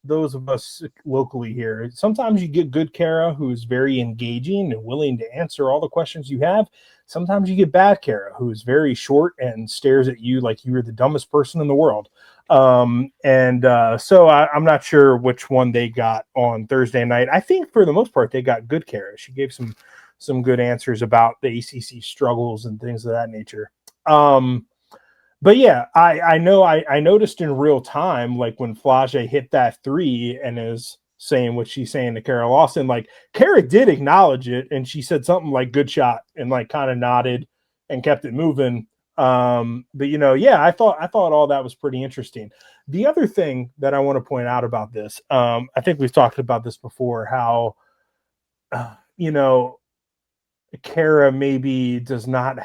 those of us locally here, sometimes you get good Kara who's very engaging and willing to answer all the questions you have. Sometimes you get bad Kara, who is very short and stares at you like you were the dumbest person in the world. So I'm not sure which one they got on Thursday night. I think for the most part they got good care. She gave some good answers about the ACC struggles and things of that nature. But yeah, I know I noticed in real time, like when Flau'Jae hit that three and is saying what she's saying to Kara Lawson, like Kara did acknowledge it and she said something like good shot and like kind of nodded and kept it moving. But yeah, I thought all that was pretty interesting. The other thing that I want to point out about this, I think we've talked about this before, how Kara maybe has not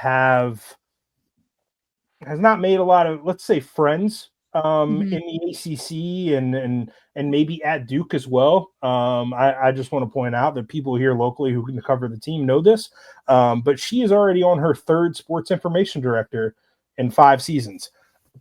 made a lot of, let's say, friends in the ACC and maybe at Duke as well. I just want to point out that people here locally who can cover the team know this, but she is already on her third sports information director in 5 seasons,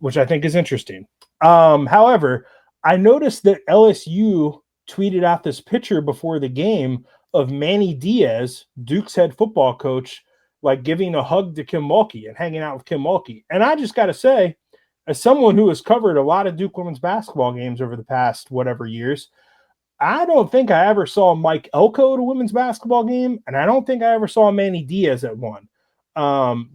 which I think is interesting. However, I noticed that LSU tweeted out this picture before the game of Manny Diaz, Duke's head football coach, like giving a hug to Kim Mulkey and hanging out with Kim Mulkey. And I just got to say, as someone who has covered a lot of Duke women's basketball games over the past whatever years, I don't think I ever saw Mike Elko at a women's basketball game, and I don't think I ever saw Manny Diaz at one.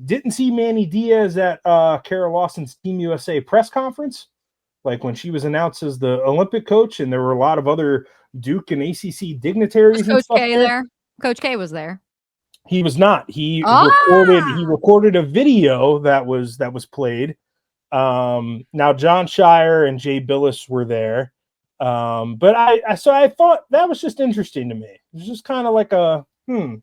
Didn't see Manny Diaz at Kara Lawson's Team USA press conference, like when she was announced as the Olympic coach, and there were a lot of other Duke and ACC dignitaries. Was Coach K there? Coach K was there. He was not. He recorded a video that was played. Now John Shire and Jay Billis were there. But I thought that was just interesting to me. It was just kind of like a kind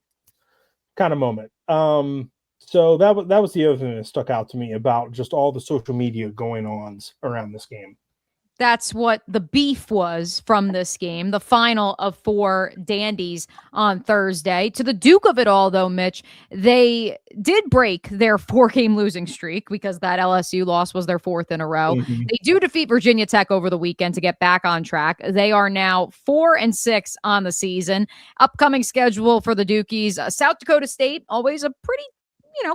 of moment. So that was the other thing that stuck out to me about just all the social media going on around this game. That's what the beef was from this game, the final of 4 Dandies on Thursday. To the Duke of it all, though, Mitch, they did break their 4-game losing streak because that LSU loss was their 4th in a row. Mm-hmm. They do defeat Virginia Tech over the weekend to get back on track. They are now 4-6 on the season. Upcoming schedule for the Dukies, South Dakota State, always a pretty,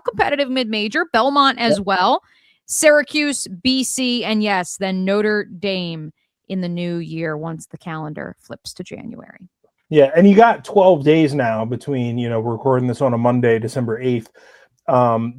competitive mid-major. Belmont as well. Syracuse, BC, and yes, then Notre Dame in the new year once the calendar flips to January. Yeah, and you got 12 days now between, we're recording this on a Monday, December 8th.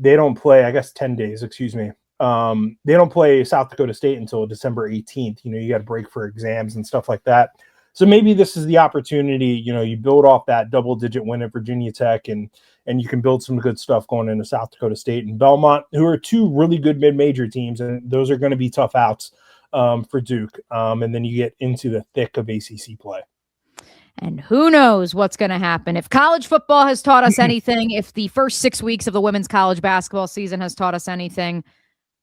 They don't play, I guess 10 days, excuse me. They don't play South Dakota State until December 18th. You got to break for exams and stuff like that. So maybe this is the opportunity, you build off that double-digit win at Virginia Tech and you can build some good stuff going into South Dakota State and Belmont, who are 2 really good mid-major teams, and those are going to be tough outs for Duke. And then you get into the thick of ACC play. And who knows what's going to happen. If college football has taught us anything, if the first 6 weeks of the women's college basketball season has taught us anything,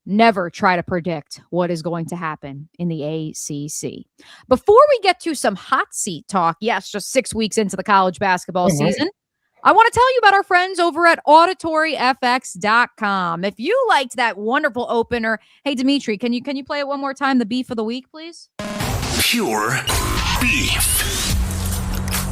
never try to predict what is going to happen in the ACC. Before we get to some hot seat talk, yes, just 6 weeks into the college basketball season, I want to tell you about our friends over at auditoryfx.com. If you liked that wonderful opener, hey, Dimitri, can you play it one more time? The beef of the week, please. Pure beef.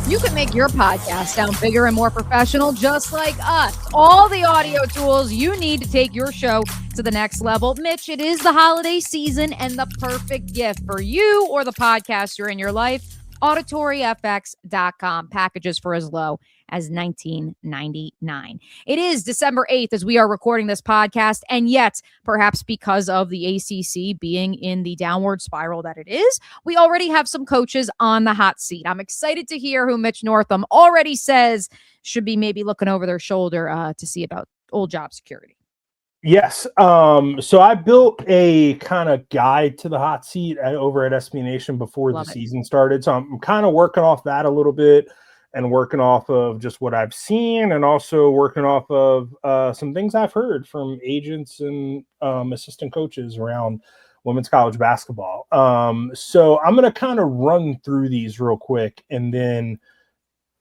You can make your podcast sound bigger and more professional just like us. All the audio tools you need to take your show to the next level. Mitch, it is the holiday season and the perfect gift for you or the podcaster in your life. auditoryfx.com. Packages for as low as $19.99. It is December 8th as we are recording this podcast, and yet, perhaps because of the ACC being in the downward spiral that it is, we already have some coaches on the hot seat. I'm excited to hear who Mitch Northam already says should be maybe looking over their shoulder to see about old job security. Yes. So I built a kind of guide to the hot seat over at SB Nation before the season started. So I'm kind of working off that a little bit and working off of just what I've seen and also working off of some things I've heard from agents and assistant coaches around women's college basketball. So I'm going to kind of run through these real quick and then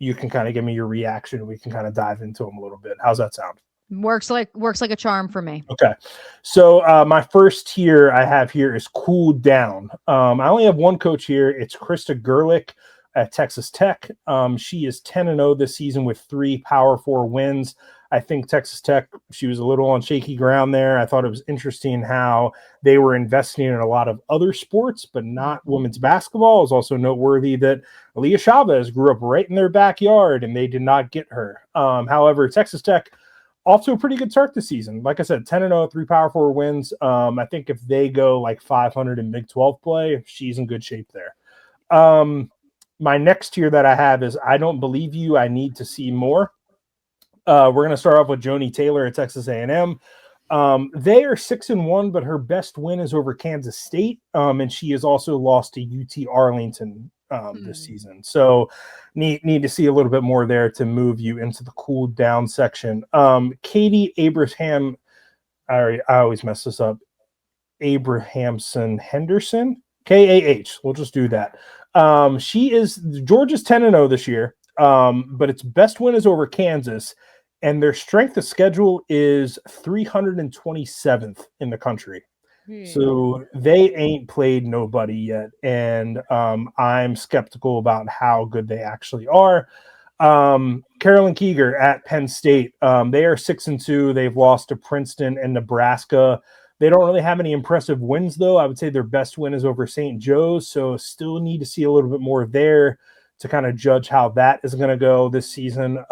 you can kind of give me your reaction and we can kind of dive into them a little bit. How's that sound? Works like a charm for me. Okay. So my first tier I have here is cool down. I only have one coach here. It's Krista Gerlich. at Texas Tech. She is 10-0 this season with 3 Power 4 wins. I think Texas Tech, she was a little on shaky ground there. I thought it was interesting how they were investing in a lot of other sports, but not women's basketball. It was also noteworthy that Aaliyah Chavez grew up right in their backyard, and they did not get her. However, Texas Tech off to a pretty good start this season. Like I said, 10-0, 3 Power 4 wins. I think if they go like 500 in Big 12 play, she's in good shape there. My next tier that I have is I don't believe you. I need to see more. We're going to start off with Joni Taylor at Texas A&M. They are 6-1, but her best win is over Kansas State, and she has also lost to UT Arlington this season. So need to see a little bit more there to move you into the cool down section. Katie Abraham, I always mess this up. Abrahamson Henderson, KAH. We'll just do that. Georgia's 10-0 this year, but its best win is over Kansas, and their strength of schedule is 327th in the country. So they ain't played nobody yet, and I'm skeptical about how good they actually are. Carolyn Keeger at Penn State, they are 6-2. They've lost to Princeton and Nebraska. They don't really have any impressive wins, though. I would say their best win is over St. Joe's, so still need to see a little bit more there to kind of judge how that is going to go this season.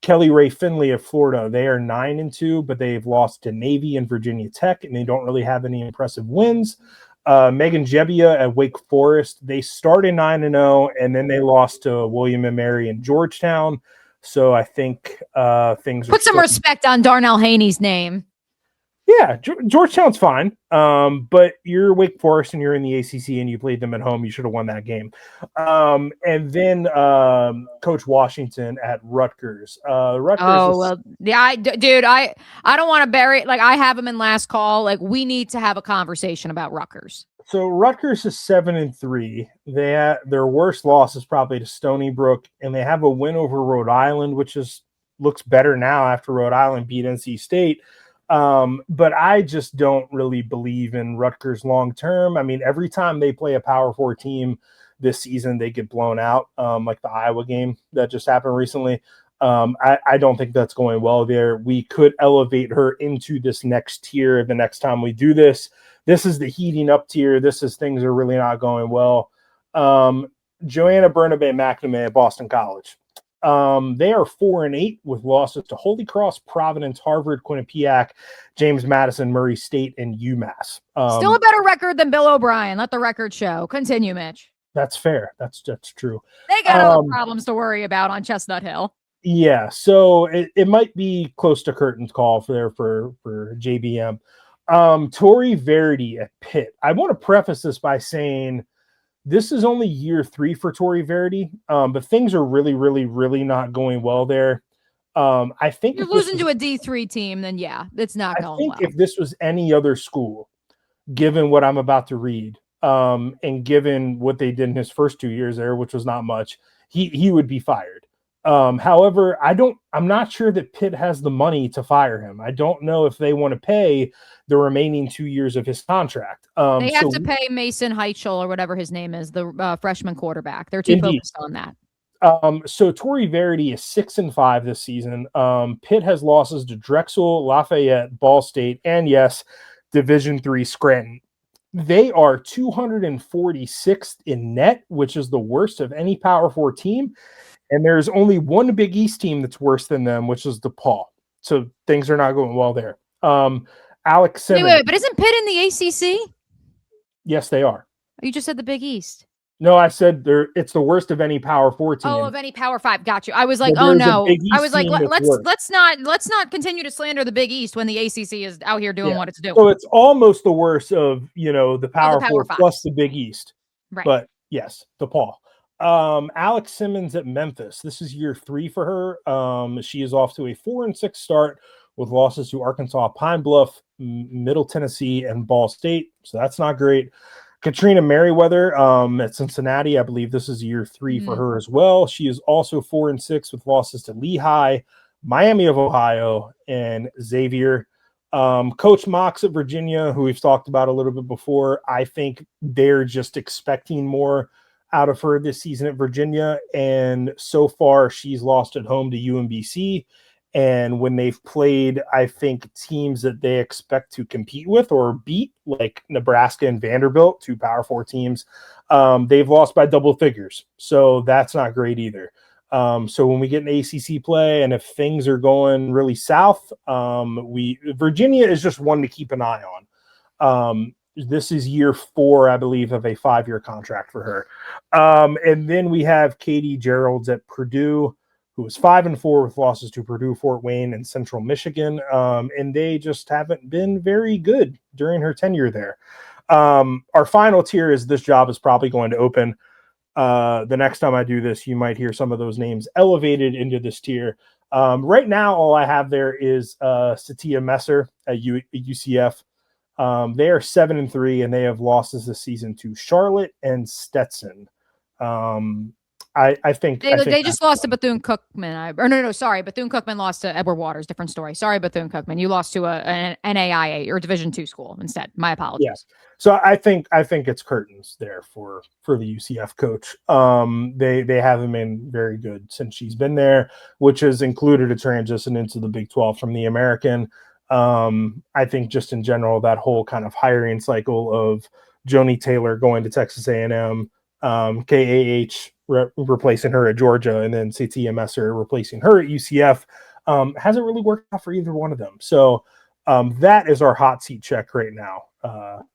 Kelly Ray Finley of Florida, they are 9-2, but they've lost to Navy and Virginia Tech, and they don't really have any impressive wins. Megan Jebbia at Wake Forest, they started 9-0, and then they lost to William & Mary and Georgetown. So I think things put some respect on Darnell Haney's name. Yeah, Georgetown's fine, but you're Wake Forest and you're in the ACC and you played them at home. You should have won that game. And then Coach Washington at Rutgers. I don't want to bury it. Like, I have him in last call. Like, we need to have a conversation about Rutgers. So Rutgers is 7-3. Their worst loss is probably to Stony Brook, and they have a win over Rhode Island, which looks better now after Rhode Island beat NC State. But I just don't really believe in Rutgers long term. I mean, every time they play a Power 4 team this season, they get blown out, like the Iowa game that just happened recently. I don't think that's going well there. We could elevate her into this next tier the next time we do this. This is the heating up tier. This is things are really not going well. Joanna Bernabe McNamee at Boston College. They are 4-8 with losses to Holy Cross, Providence, Harvard, Quinnipiac, James Madison, Murray State, and UMass. Still a better record than Bill O'Brien. Let the record show. Continue, Mitch. That's fair. That's true. They got other problems to worry about on Chestnut Hill. Yeah, so it might be close to curtains call for JBM. Tori Verity at Pitt. I want to preface this by saying this is only year 3 for Tori Verity, but things are really, really, really not going well there. I think you're losing to a D3 team, then yeah, it's not going well. If this was any other school, given what I'm about to read, and given what they did in his first 2 years there, which was not much, he would be fired. However, I'm not sure that Pitt has the money to fire him. I don't know if they want to pay the remaining 2 years of his contract. They have to pay Mason Heichel or whatever his name is, the freshman quarterback. They're too focused on that. So Tori Verity is 6-5 this season. Pitt has losses to Drexel, Lafayette, Ball State, and yes, Division III Scranton. They are 246th in net, which is the worst of any Power 4 team. And there's only one Big East team that's worse than them, which is DePaul. So things are not going well there. Alex Simmons. Wait, but isn't Pitt in the ACC? Yes, they are. You just said the Big East. No, I said it's the worst of any Power 4 team. Oh, of any Power 5. Got you. I was like, oh no. I was like, let's not continue to slander the Big East when the ACC is out here doing what it's doing. So it's almost the worst of the Power 4 plus the Big East. Right. But yes, DePaul. Alex Simmons at Memphis. This is year 3 for her. She is off to a 4-6 start with losses to Arkansas, Pine Bluff, Middle Tennessee, and Ball State. So that's not great. Katrina Merriweather at Cincinnati. I believe this is year 3 for her as well. She is also 4-6 with losses to Lehigh, Miami of Ohio, and Xavier. Coach Mox at Virginia, who we've talked about a little bit before. I think they're just expecting more out of her this season at Virginia, and so far she's lost at home to UMBC. And when they've played, I think, teams that they expect to compete with or beat, like Nebraska and Vanderbilt, 2 Power 4 teams, they've lost by double figures. So that's not great either. So when we get an ACC play, and if things are going really south, Virginia is just one to keep an eye on. This is year 4, I believe, of a 5-year contract for her. And then we have Katie Geralds at Purdue, who was 5-4 with losses to Purdue, Fort Wayne, and Central Michigan. And they just haven't been very good during her tenure there. Our final tier is this job is probably going to open. The next time I do this, you might hear some of those names elevated into this tier. Right now, all I have there is Satya Messer at UCF. They are 7-3, and they have losses this season to Charlotte and Stetson. I think they just lost to Bethune-Cookman. Bethune-Cookman lost to Edward Waters. Different story. Sorry, Bethune-Cookman. You lost to an NAIA or Division II school instead. My apologies. Yeah. So I think it's curtains there for the UCF coach. They haven't been very good since she's been there, which has included a transition into the Big 12 from the American. I think just in general, that whole kind of hiring cycle of Joni Taylor going to Texas A&M, KAH replacing her at Georgia, and then Satya Messer replacing her at UCF, hasn't really worked out for either one of them. So that is our hot seat check right now.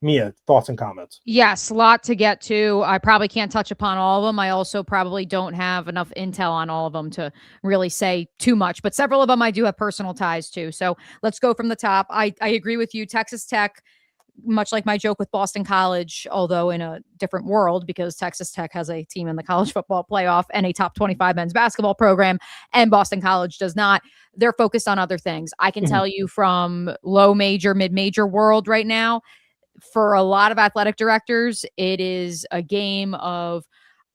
Mia, thoughts and comments? Yes, a lot to get to. I probably can't touch upon all of them. I also probably don't have enough intel on all of them to really say too much, but several of them I do have personal ties to. So let's go from the top. I agree with you. Texas Tech, much like my joke with Boston College, although in a different world, because Texas Tech has a team in the college football playoff and a top 25 men's basketball program, and Boston College does not. They're focused on other things. I can tell you from low major, mid-major world right now, for a lot of athletic directors, it is a game of,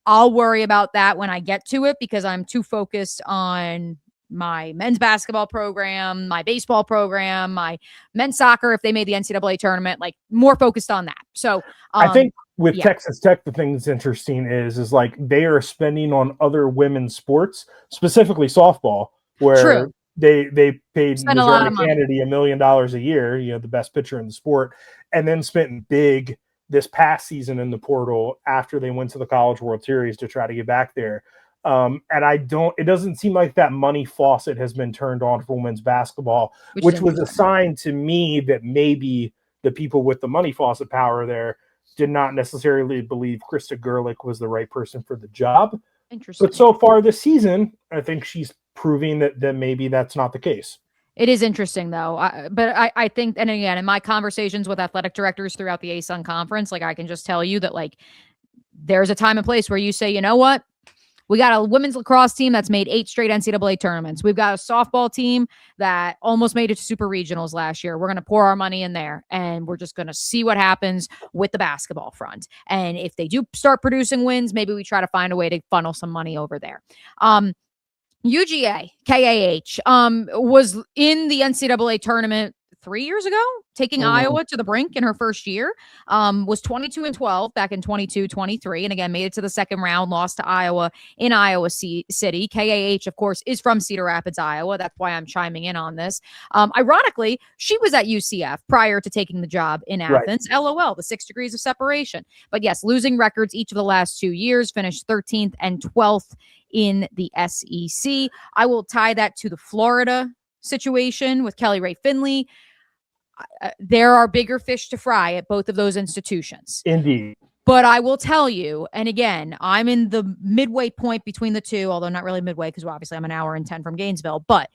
I'll worry about that when I get to it because I'm too focused on my men's basketball program, my baseball program, my men's soccer, if they made the NCAA tournament, like more focused on that. So I think with Texas Tech, the thing that's interesting is like they are spending on other women's sports, specifically softball, where they paid Missouri Kennedy $1 million a year, the best pitcher in the sport, and then spent big this past season in the portal after they went to the College World Series to try to get back there. And it doesn't seem like that money faucet has been turned on for women's basketball, which was a sign to me that maybe the people with the money faucet power there did not necessarily believe Krista Gerlich was the right person for the job. Interesting. But so far this season, I think she's proving that maybe that's not the case. It is interesting, though. I think, and again, in my conversations with athletic directors throughout the ASUN conference, like I can just tell you that like there's a time and place where you say, you know what? We got a women's lacrosse team that's made 8 straight NCAA tournaments. We've got a softball team that almost made it to super regionals last year. We're going to pour our money in there, and we're just going to see what happens with the basketball front. And if they do start producing wins, maybe we try to find a way to funnel some money over there. UGA, KAH, was in the NCAA tournament 3 years ago, taking Iowa to the brink in her first year, was 22-12 back in 22-23. And again, made it to the second round, lost to Iowa in Iowa City. KAH, of course, is from Cedar Rapids, Iowa. That's why I'm chiming in on this. Ironically, she was at UCF prior to taking the job in Athens. Right. LOL, the 6 degrees of separation. But yes, losing records each of the last 2 years, finished 13th and 12th in the SEC. I will tie that to the Florida situation with Kelly Ray Finley. There are bigger fish to fry at both of those institutions. Indeed. But I will tell you, and again, I'm in the midway point between the two, although not really midway because obviously I'm an hour and 10 from Gainesville. But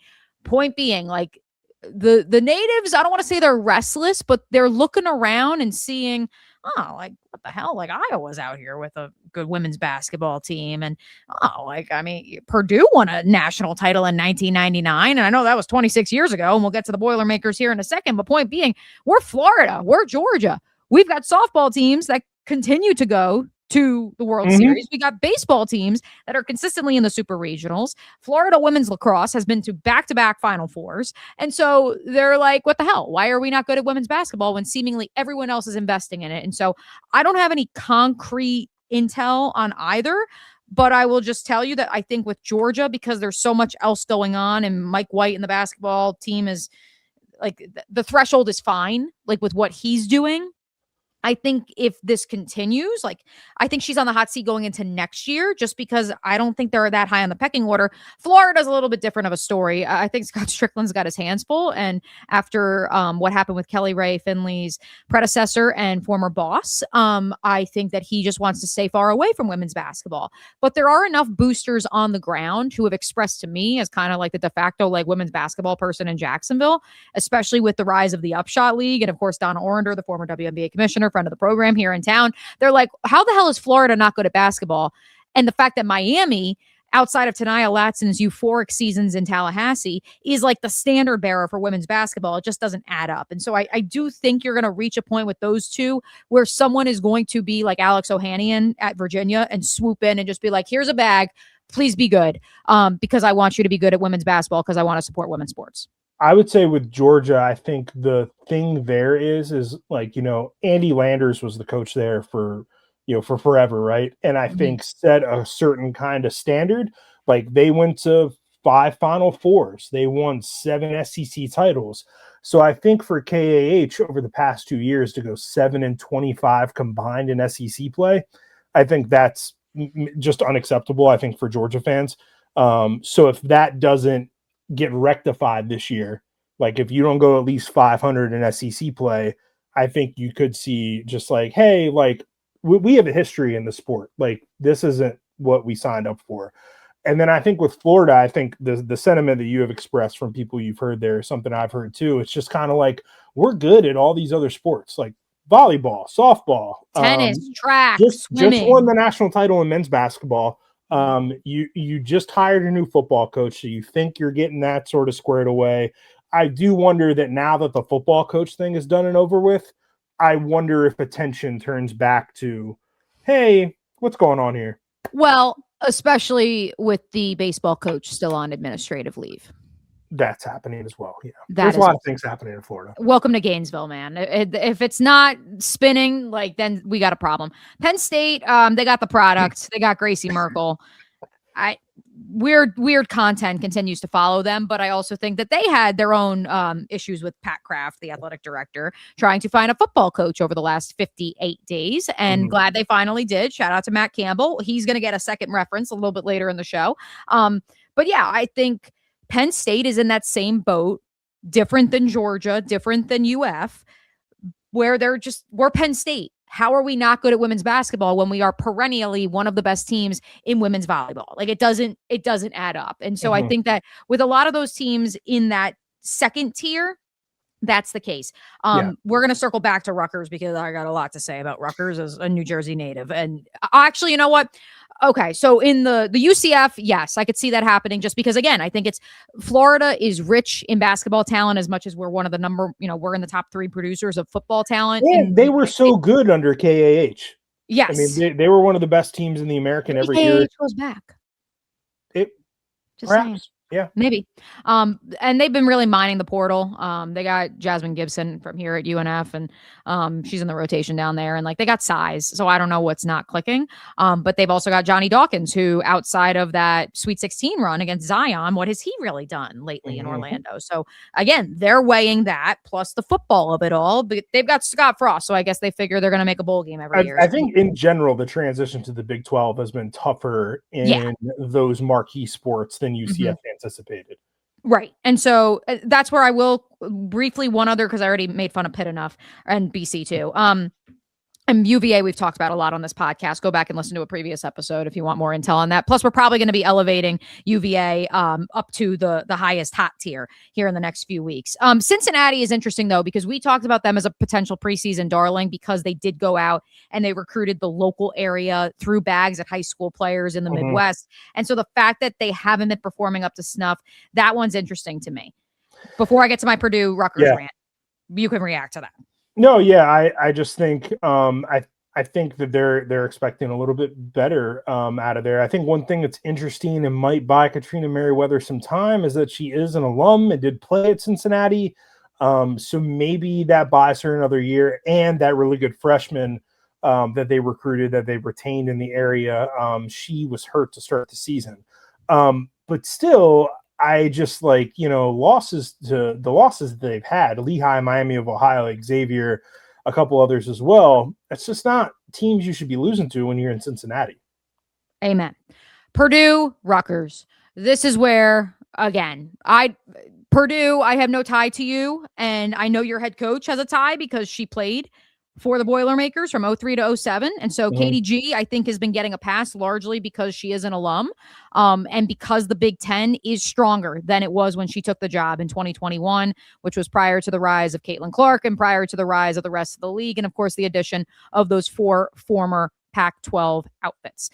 point being, like the natives, I don't want to say they're restless, but they're looking around and seeing, oh, like what the hell? Like Iowa's out here with a good women's basketball team. And Purdue won a national title in 1999. And I know that was 26 years ago. And we'll get to the Boilermakers here in a second. But point being, we're Florida, we're Georgia. We've got softball teams that continue to go to the World Series. We got baseball teams that are consistently in the super regionals. Florida women's lacrosse has been to back-to-back Final Fours. And so they're like, what the hell? Why are we not good at women's basketball when seemingly everyone else is investing in it? And so I don't have any concrete intel on either. But I will just tell you that I think with Georgia, because there's so much else going on, and Mike White and the basketball team is like the threshold is fine, like with what he's doing. I think if this continues, like I think she's on the hot seat going into next year, just because I don't think they're that high on the pecking order. Florida's a little bit different of a story. I think Scott Strickland's got his hands full. And after what happened with Kelly Ray Finley's predecessor and former boss, I think that he just wants to stay far away from women's basketball. But there are enough boosters on the ground who have expressed to me as kind of like the de facto like women's basketball person in Jacksonville, especially with the rise of the Upshot League. And of course, Donna Orender, the former WNBA commissioner, friend of the program here in town. They're like, how the hell is Florida not good at basketball? And the fact that Miami, outside of Tanaya Latson's euphoric seasons in Tallahassee, is like the standard bearer for women's basketball. It just doesn't add up. And so I do think you're going to reach a point with those two where someone is going to be like Alex Ohanian at Virginia and swoop in and just be like, here's a bag. Please be good. Because I want you to be good at women's basketball because I want to support women's sports. I would say with Georgia, I think the thing there is like, Andy Landers was the coach there for forever, right? And I think set a certain kind of standard. Like they went to 5 Final Fours. They won 7 SEC titles. So I think for KAH over the past 2 years to go 7-25 combined in SEC play, I think that's just unacceptable, I think, for Georgia fans. So if that doesn't get rectified this year, like if you don't go at least 500 in SEC play, I think you could see just like, hey, like we have a history in the sport. Like this isn't what we signed up for. And then I think with Florida, I think the sentiment that you have expressed from people you've heard there is something I've heard too. It's just kind of like, we're good at all these other sports, like volleyball, softball, tennis, track, swimming. Just won the national title in men's basketball. You just hired a new football coach, so you think you're getting that sort of squared away. I do wonder that now that the football coach thing is done and over with, I wonder if attention turns back to, hey, what's going on here? Well, especially with the baseball coach still on administrative leave. That's happening as well. Yeah, there's a lot of things happening in Florida. Welcome to Gainesville, man. If it's not spinning, like then we got a problem. Penn State, they got the product. They got Gracie Merkel. Weird content continues to follow them, but I also think that they had their own issues with Pat Kraft, the athletic director, trying to find a football coach over the last 58 days, and glad they finally did. Shout out to Matt Campbell. He's going to get a second reference a little bit later in the show. But yeah, I think Penn State is in that same boat, different than Georgia, different than UF, where we're Penn State. How are we not good at women's basketball when we are perennially one of the best teams in women's volleyball? Like it doesn't add up. And so I think that with a lot of those teams in that second tier, that's the case. We're going to circle back to Rutgers because I got a lot to say about Rutgers as a New Jersey native. And actually, you know what? Okay, so in the UCF, yes, I could see that happening just because, again, I think it's Florida is rich in basketball talent as much as we're one of the we're in the top 3 producers of football talent. And they were so good under KAH. Yes. I mean, they were one of the best teams in the American every year. KAH goes back. Just perhaps. saying. Yeah, maybe. And they've been really mining the portal. They got Jasmine Gibson from here at UNF, and she's in the rotation down there, and like they got size. So I don't know what's not clicking. But they've also got Johnny Dawkins, who outside of that Sweet 16 run against Zion, what has he really done lately in Orlando? So again, they're weighing that plus the football of it all. But they've got Scott Frost, so I guess they figure they're going to make a bowl game every year. I think in general, the transition to the Big 12 has been tougher in those marquee sports than UCF anticipated. Right. And so that's where I will briefly one other, because I already made fun of Pitt enough, and BC too. And UVA, we've talked about a lot on this podcast. Go back and listen to a previous episode if you want more intel on that. Plus, we're probably going to be elevating UVA up to the highest hot tier here in the next few weeks. Cincinnati is interesting, though, because we talked about them as a potential preseason darling because they did go out and they recruited the local area through bags at high school players in the Midwest. And so the fact that they haven't been performing up to snuff, that one's interesting to me. Before I get to my Purdue Rutgers rant, you can react to that. No, yeah, I just think I think that they're expecting a little bit better out of there. I think one thing that's interesting and might buy Katrina Merriweather some time is that she is an alum and did play at Cincinnati. So maybe that buys her another year, and that really good freshman that they recruited, that they retained in the area. She was hurt to start the season. But still, I just losses that they've had, Lehigh, Miami of Ohio, Xavier, a couple others as well. That's just not teams you should be losing to when you're in Cincinnati. Amen. Purdue, Rutgers. This is where, again, Purdue, I have no tie to you. And I know your head coach has a tie because she played for the Boilermakers from 03 to 07. And so Katie G, I think, has been getting a pass largely because she is an alum, and because the Big Ten is stronger than it was when she took the job in 2021, which was prior to the rise of Caitlin Clark and prior to the rise of the rest of the league. And, of course, the addition of those 4 former Pac-12 outfits.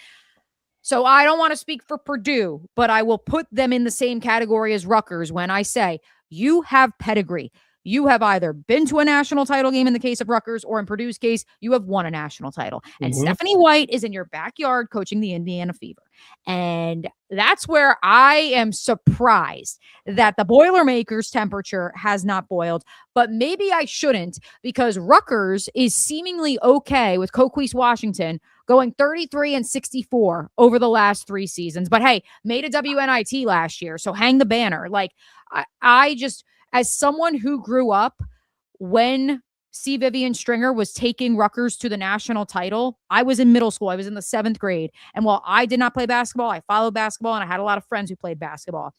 So I don't want to speak for Purdue, but I will put them in the same category as Rutgers when I say you have pedigree. You have either been to a national title game in the case of Rutgers, or in Purdue's case, you have won a national title. And Stephanie White is in your backyard coaching the Indiana Fever. And that's where I am surprised that the Boilermakers temperature has not boiled. But maybe I shouldn't, because Rutgers is seemingly okay with Coquise Washington going 33-64 over the last 3 seasons. But hey, made a WNIT last year, so hang the banner. I just, as someone who grew up when C. Vivian Stringer was taking Rutgers to the national title, I was in middle school. I was in the 7th grade. And while I did not play basketball, I followed basketball, and I had a lot of friends who played basketball.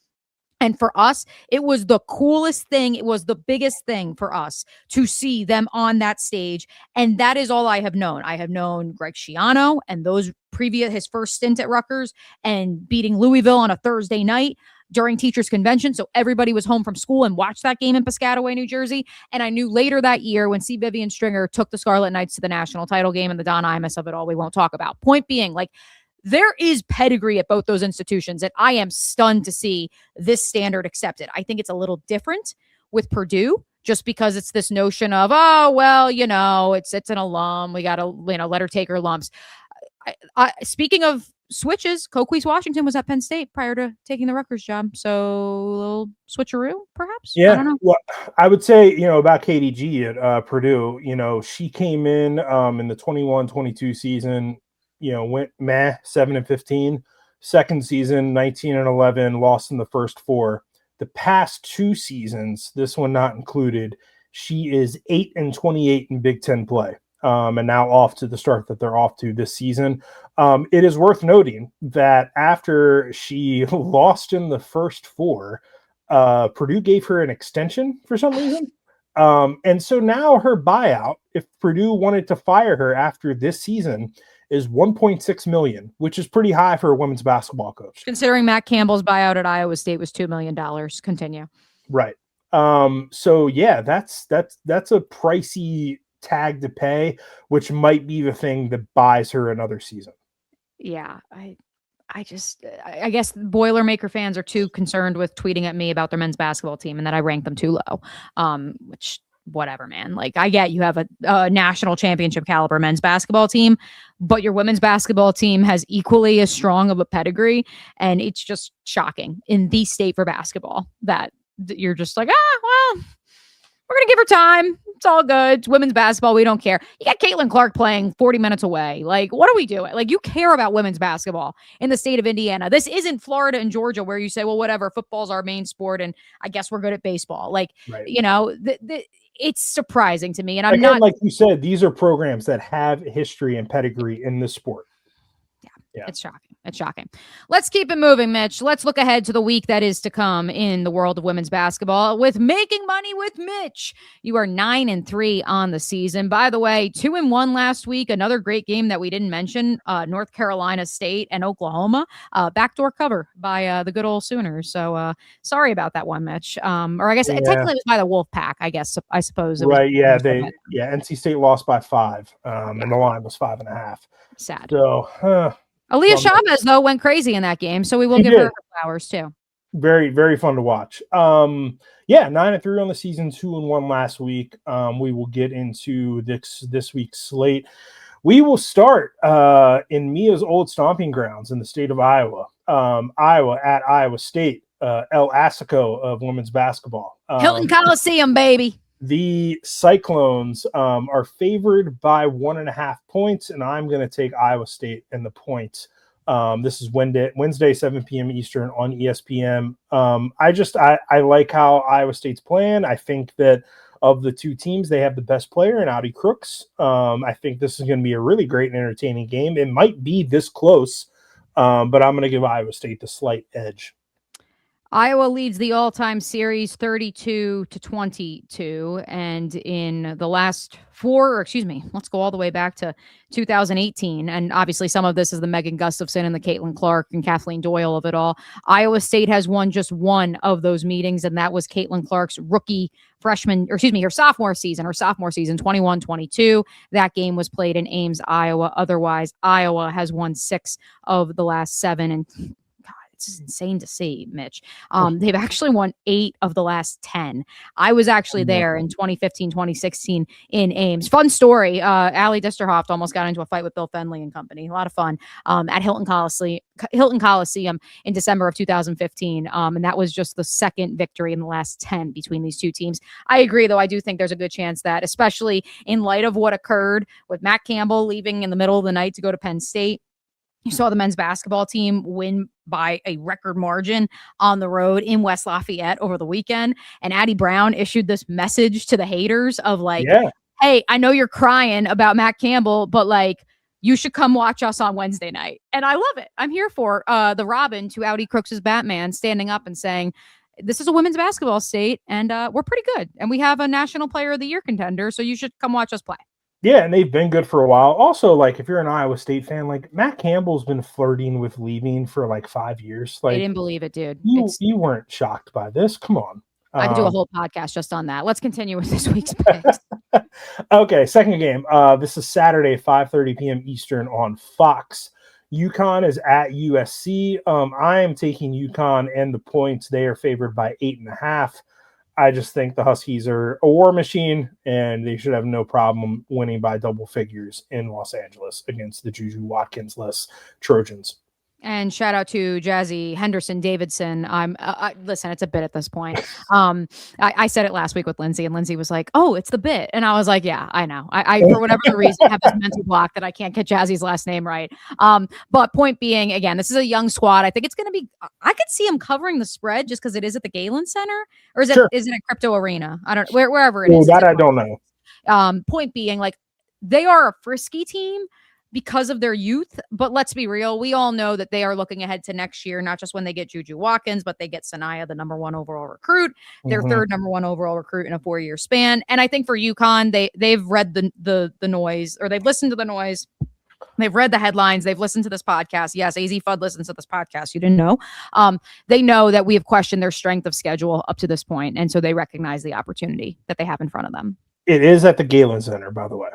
And for us, it was the coolest thing. It was the biggest thing for us to see them on that stage. And that is all I have known. I have known Greg Schiano and his first stint at Rutgers, and beating Louisville on a Thursday night during teachers convention. So everybody was home from school and watched that game in Piscataway, New Jersey. And I knew later that year when C. Vivian Stringer took the Scarlet Knights to the national title game, and the Don Imus of it all we won't talk about. Point being, there is pedigree at both those institutions, and I am stunned to see this standard accepted. I think it's a little different with Purdue, just because it's this notion of, it's an alum. We got to, let her take her lumps. Speaking of switches, Coquise Washington was at Penn State prior to taking the Rutgers job. So a little switcheroo, perhaps? Yeah. I don't know. Well, I would say, about Katie G at Purdue, she came in the 21-22 season, went 7-15. Second season, 19-11, lost in the first 4. The past 2 seasons, this one not included, she is 8-28 in Big Ten play. And now off to the start that they're off to this season. It is worth noting that after she lost in the first 4, Purdue gave her an extension for some reason. And so now her buyout, if Purdue wanted to fire her after this season, is $1.6 million, which is pretty high for a women's basketball coach. Considering Matt Campbell's buyout at Iowa State was $2 million. Continue. Right. So yeah, that's a pricey tag to pay, which might be the thing that buys her another season. Yeah, I guess Boilermaker fans are too concerned with tweeting at me about their men's basketball team and that I rank them too low. Which, whatever, man. I get you have a national championship caliber men's basketball team, but your women's basketball team has equally as strong of a pedigree, and it's just shocking in the state for basketball that you're just like, well, we're going to give her time. It's all good. It's women's basketball. We don't care. You got Caitlin Clark playing 40 minutes away. What are we doing? You care about women's basketball in the state of Indiana. This isn't Florida and Georgia where you say, well, whatever, football's our main sport, and I guess we're good at baseball. Right. It's surprising to me. And I'm not, like you said, these are programs that have history and pedigree in this sport. Yeah. It's shocking. It's shocking. Let's keep it moving, Mitch. Let's look ahead to the week that is to come in the world of women's basketball with Making Money with Mitch. You are 9-3 on the season. By the way, 2-1 last week. Another great game that we didn't mention, North Carolina State and Oklahoma. Backdoor cover by the good old Sooners. So sorry about that one, Mitch. Or I guess technically it was by the Wolf Pack, I suppose. It was, right. Yeah. NC State lost by 5. And the line was 5.5. Sad. So, Aaliyah Chavez, though, went crazy in that game, so we will give her flowers, too. Very, very fun to watch. 9-3 on the season, 2-1 last week. We will get into this week's slate. We will start in Mia's old stomping grounds in the state of Iowa. Iowa at Iowa State, El Assico of women's basketball. Hilton Coliseum, baby. The Cyclones are favored by 1.5 points, and I'm going to take Iowa State and the points. This is Wednesday, 7 p.m. Eastern on ESPN. I like how Iowa State's playing. I think that of the two teams, they have the best player in Audi Crooks. I think this is going to be a really great and entertaining game. It might be this close, but I'm going to give Iowa State the slight edge. Iowa leads the all-time series 32-22, and in the last let's go all the way back to 2018, and obviously some of this is the Megan Gustafson and the Caitlin Clark and Kathleen Doyle of it all. Iowa State has won just one of those meetings, and that was Caitlin Clark's her sophomore season, 21-22. That game was played in Ames, Iowa. Otherwise, Iowa has won 6 of the last 7, and it's insane to see, Mitch. They've actually won 8 of the last 10. I was actually there in 2015, 2016 in Ames. Fun story. Allie Disterhoff almost got into a fight with Bill Fenley and company. A lot of fun at Hilton Coliseum in December of 2015. And that was just the second victory in the last 10 between these two teams. I agree, though. I do think there's a good chance that, especially in light of what occurred with Matt Campbell leaving in the middle of the night to go to Penn State, you saw the men's basketball team win by a record margin on the road in West Lafayette over the weekend. And Addie Brown issued this message to the haters of hey, I know you're crying about Matt Campbell, but you should come watch us on Wednesday night. And I love it. I'm here for the Robin to Audi Crooks' Batman standing up and saying, this is a women's basketball state, and we're pretty good. And we have a National Player of the Year contender, so you should come watch us play. Yeah, and they've been good for a while. Also, if you're an Iowa State fan, Matt Campbell's been flirting with leaving for 5 years. I didn't believe it, dude. You weren't shocked by this. Come on. I could do a whole podcast just on that. Let's continue with this week's picks. Okay, second game. This is Saturday, 5:30 p.m. Eastern on Fox. UConn is at USC. I am taking UConn and the points. They are favored by 8.5. I just think the Huskies are a war machine, and they should have no problem winning by double figures in Los Angeles against the Juju Watkins-less Trojans. And shout out to Jazzy Henderson Davidson. Listen, it's a bit at this point. I said it last week with Lindsay, and Lindsay was like, "Oh, it's the bit," and I was like, "Yeah, I know. I for whatever the reason have this mental block that I can't get Jazzy's last name right." But point being, again, this is a young squad. I think it's going to be. I could see them covering the spread just because it is at the Galen Center, or is it is it a Crypto Arena? I don't wherever it is. That I don't know. Point being, they are a frisky team because of their youth, but let's be real. We all know that they are looking ahead to next year, not just when they get Juju Watkins, but they get Sanaya, the number 1 overall recruit, their third number 1 overall recruit in a 4-year span. And I think for UConn, they've read the noise, or they've listened to the noise. They've read the headlines. They've listened to this podcast. Yes, AZ Fudd listens to this podcast. You didn't know. They know that we have questioned their strength of schedule up to this point, and so they recognize the opportunity that they have in front of them. It is at the Galen Center, by the way.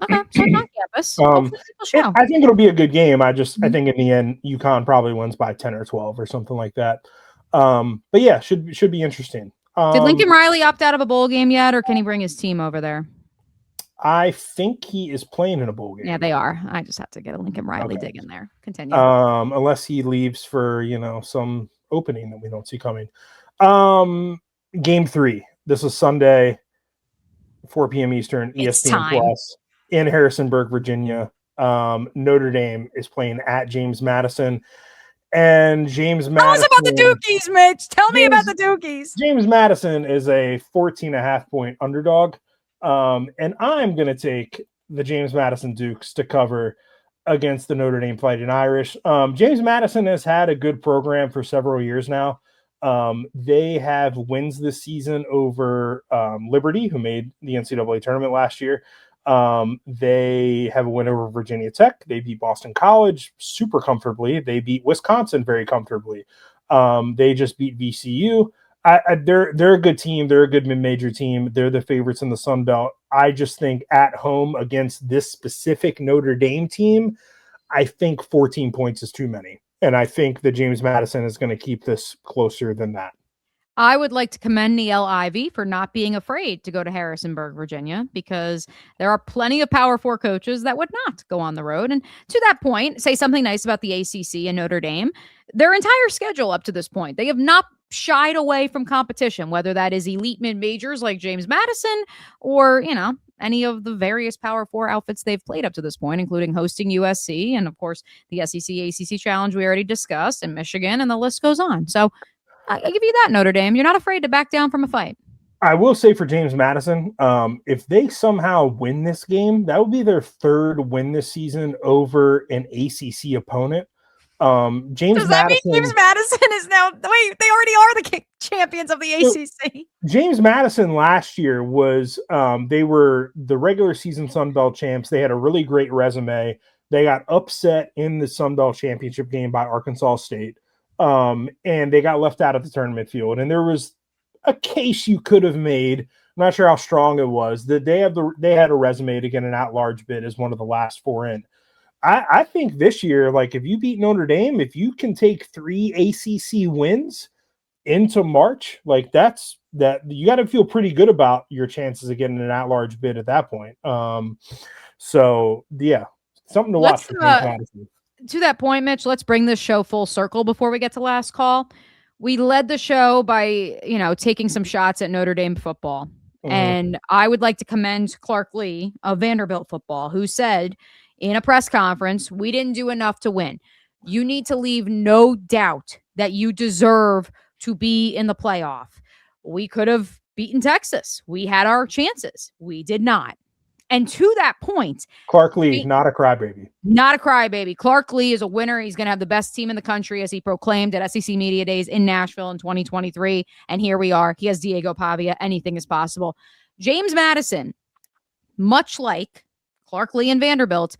Okay, so it's on campus. I think it'll be a good game. I think in the end, UConn probably wins by 10 or 12 or something like that. But yeah, should be interesting. Did Lincoln Riley opt out of a bowl game yet, or can he bring his team over there? I think he is playing in a bowl game. Yeah, they are. I just have to get a Lincoln Riley dig in there. Continue. Unless he leaves for some opening that we don't see coming. Game 3. This is Sunday, 4 p.m. Eastern, ESPN Plus. In Harrisonburg, Virginia. Notre Dame is playing at James Madison. And James Madison... Tell us about the Dukies, Mitch. Tell me about the Dukies. James Madison is a 14.5-point underdog. And I'm going to take the James Madison Dukes to cover against the Notre Dame Fighting Irish. James Madison has had a good program for several years now. They have wins this season over Liberty, who made the NCAA tournament last year. They have a win over Virginia Tech. They beat Boston College super comfortably. They beat Wisconsin very comfortably. They just beat VCU. They're a good team. They're a good mid-major team. They're the favorites in the Sun Belt. I just think at home against this specific Notre Dame team, I think 14 points is too many. And I think that James Madison is going to keep this closer than that. I would like to commend Niele Ivey for not being afraid to go to Harrisonburg, Virginia, because there are plenty of Power 4 coaches that would not go on the road. And to that point, say something nice about the ACC and Notre Dame. Their entire schedule up to this point, they have not shied away from competition, whether that is elite mid-majors like James Madison or, any of the various Power 4 outfits they've played up to this point, including hosting USC and, of course, the SEC ACC Challenge we already discussed, and Michigan, and the list goes on. So I give you that, Notre Dame. You're not afraid to back down from a fight. I will say for James Madison, if they somehow win this game, that would be their third win this season over an ACC opponent. James Does that Madison, mean James Madison is now? Wait, they already are the champions of the ACC. James Madison last year was they were the regular season Sun Belt champs. They had a really great resume. They got upset in the Sun Belt championship game by Arkansas State, and they got left out of the tournament field. And there was a case you could have made. I'm not sure how strong it was that they had a resume to get an at-large bid as one of the last four in. I think this year, like if you beat Notre Dame, if you can take 3 ACC wins into March, like that you got to feel pretty good about your chances of getting an at-large bid at that point. So yeah, something to watch for James Madison. To that point, Mitch, let's bring this show full circle before we get to last call. We led the show by, taking some shots at Notre Dame football. Mm-hmm. And I would like to commend Clark Lee of Vanderbilt football, who said in a press conference, we didn't do enough to win. You need to leave no doubt that you deserve to be in the playoff. We could have beaten Texas. We had our chances. We did not. And to that point, Clark Lee, not a crybaby. Not a crybaby. Clark Lee is a winner. He's going to have the best team in the country, as he proclaimed at SEC Media Days in Nashville in 2023. And here we are. He has Diego Pavia. Anything is possible. James Madison, much like Clark Lee and Vanderbilt,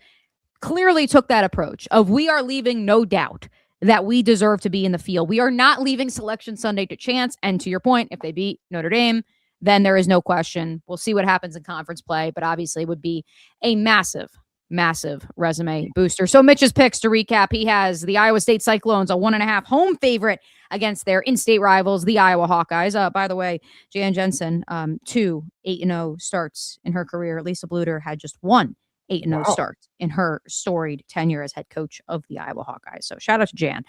clearly took that approach of we are leaving no doubt that we deserve to be in the field. We are not leaving Selection Sunday to chance. And to your point, if they beat Notre Dame, then there is no question. We'll see what happens in conference play, but obviously it would be a massive, massive resume booster. So Mitch's picks, to recap, he has the Iowa State Cyclones, a 1.5 home favorite against their in-state rivals, the Iowa Hawkeyes. By the way, Jan Jensen, 2 8-0 starts in her career. Lisa Bluter had just 1 8-0 start in her storied tenure as head coach of the Iowa Hawkeyes. So shout out to Jan.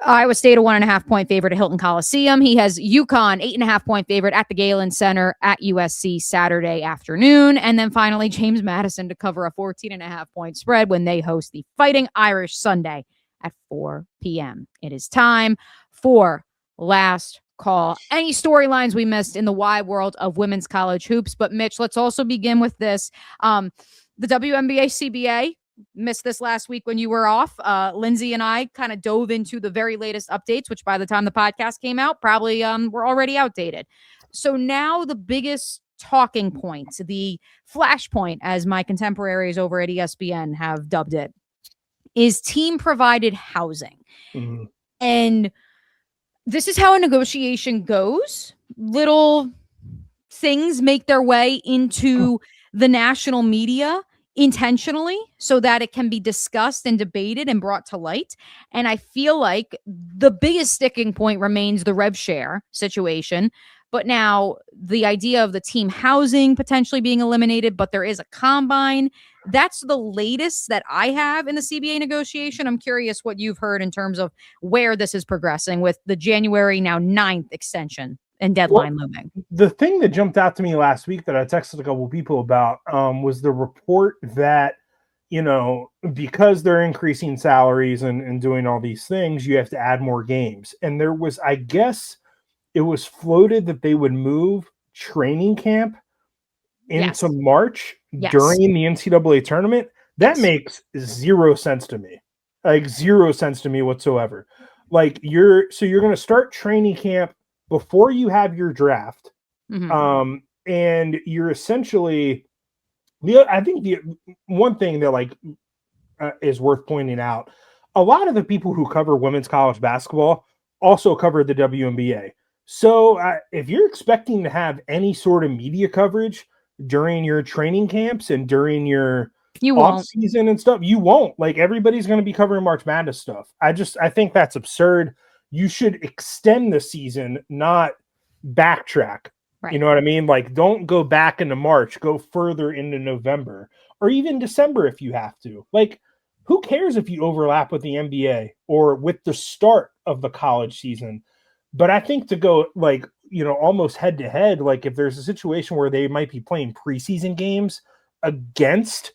Iowa State, a 1.5 point favorite at Hilton Coliseum. He has UConn, 8.5 point favorite at the Galen Center at USC Saturday afternoon. And then finally, James Madison to cover a 14.5 point spread when they host the Fighting Irish Sunday at 4 p.m. It is time for last call. Any storylines we missed in the wide world of women's college hoops? But Mitch, let's also begin with this. The WNBA CBA missed this last week when you were off. Lindsay and I kind of dove into the very latest updates, which by the time the podcast came out, probably were already outdated. So now the biggest talking point, the flashpoint, as my contemporaries over at ESPN have dubbed it, is team provided housing. Mm-hmm. And this is how a negotiation goes. Little things make their way into the national media intentionally so that it can be discussed and debated and brought to light. And I feel like the biggest sticking point remains the rev share situation. But now the idea of the team housing potentially being eliminated, but there is a combine. That's the latest that I have in the CBA negotiation. I'm curious what you've heard in terms of where this is progressing with the January now 9th extension and deadline looming. The thing that jumped out to me last week that I texted a couple of people about was the report that, because they're increasing salaries and doing all these things, you have to add more games. And there was, I guess, it was floated that they would move training camp into March during the NCAA tournament. That makes zero sense to me. Like zero sense to me whatsoever. Like you're going to start training camp before you have your draft. Mm-hmm. And you're essentially I think the one thing that is worth pointing out, a lot of the people who cover women's college basketball also cover the WNBA. So if you're expecting to have any sort of media coverage during your training camps and during your off season and stuff, you won't. Like everybody's going to be covering March Madness stuff. I think that's absurd. You should extend the season, not backtrack. Right. You know what I mean? Like don't go back into March, go further into November or even December if you have to. Like who cares if you overlap with the NBA or with the start of the college season? But I think to go like, almost head to head, like if there's a situation where they might be playing preseason games against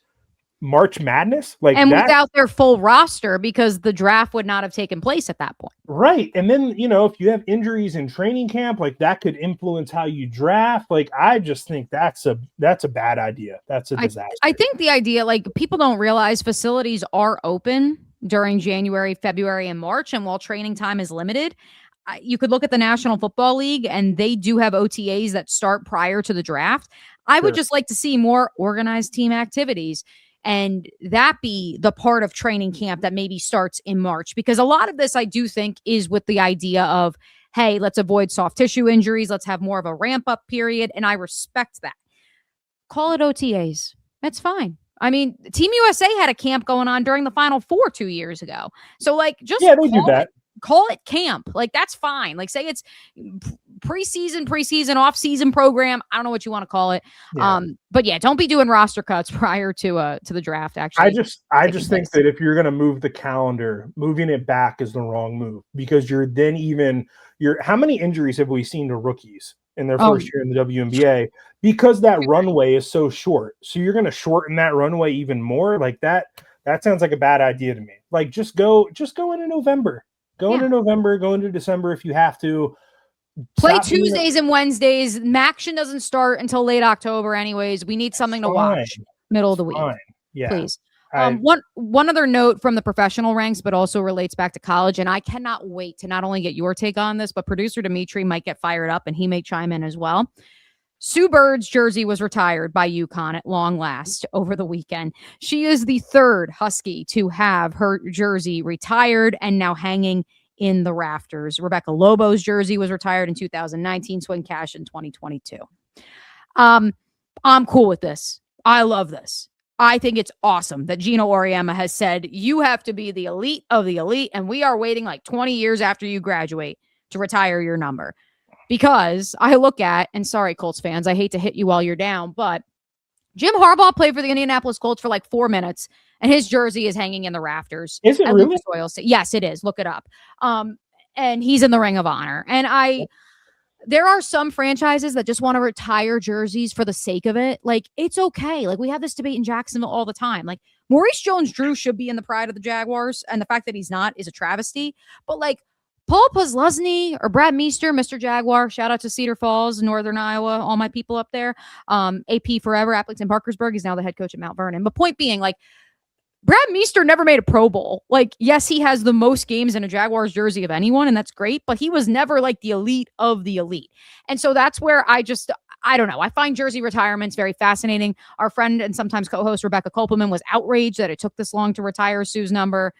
March Madness, like and that, without their full roster, because the draft would not have taken place at that point. right? And then if you have injuries in training camp, like that could influence how you draft. Like I just think that's a bad idea. That's a disaster. I think the idea, like people don't realize facilities are open during January, February, and March, and while training time is limited, you could look at the National Football League, and they do have OTAs that start prior to the draft. I would just like to see more organized team activities. And that be the part of training camp that maybe starts in March, because a lot of this I do think is with the idea of, hey, let's avoid soft tissue injuries. Let's have more of a ramp up period. And I respect that. Call it OTAs. That's fine. I mean, Team USA had a camp going on during the Final Four 2 years ago. So like, just they do that. Call it camp. Like that's fine. Like say it's preseason, off-season program. I don't know what you want to call it. Yeah. But yeah, don't be doing roster cuts prior to the draft. Actually, I just think that if you're going to move the calendar, moving it back is the wrong move, because how many injuries have we seen to rookies in their first year in the WNBA, because that runway is so short. So you're going to shorten that runway even more. Like that sounds like a bad idea to me. Like just go into November. Go into November, go into December if you have to. Play Tuesdays and Wednesdays. Maction doesn't start until late October anyways. We need something to watch middle of the week. Yeah. Please. One other note from the professional ranks, but also relates back to college, and I cannot wait to not only get your take on this, but producer Dimitri might get fired up, and he may chime in as well. Sue Bird's jersey was retired by UConn at long last over the weekend. She is the third Husky to have her jersey retired and now hanging in the rafters. Rebecca Lobo's jersey was retired in 2019, Swin Cash in 2022. I'm cool with this. I love this. I think it's awesome that Gina Auriemma has said, you have to be the elite of the elite, and we are waiting like 20 years after you graduate to retire your number. Because I look at, and sorry, Colts fans, I hate to hit you while you're down, but Jim Harbaugh played for the Indianapolis Colts for like 4 minutes, and his jersey is hanging in the rafters. Is it really? Yes, it is. Look it up. And he's in the Ring of Honor. And there are some franchises that just want to retire jerseys for the sake of it. Like, it's okay. Like, we have this debate in Jacksonville all the time. Like, Maurice Jones-Drew should be in the pride of the Jaguars, and the fact that he's not is a travesty. But like, Paul Posluszny or Brad Meester, Mr. Jaguar, shout out to Cedar Falls, Northern Iowa, all my people up there. AP forever, Appleton Parkersburg. He's now the head coach at Mount Vernon. But point being, like, Brad Meester never made a Pro Bowl. Like, yes, he has the most games in a Jaguars jersey of anyone, and that's great, but he was never like the elite of the elite. And so that's where I don't know. I find jersey retirements very fascinating. Our friend and sometimes co-host Rebecca Kopelman was outraged that it took this long to retire Sue's number.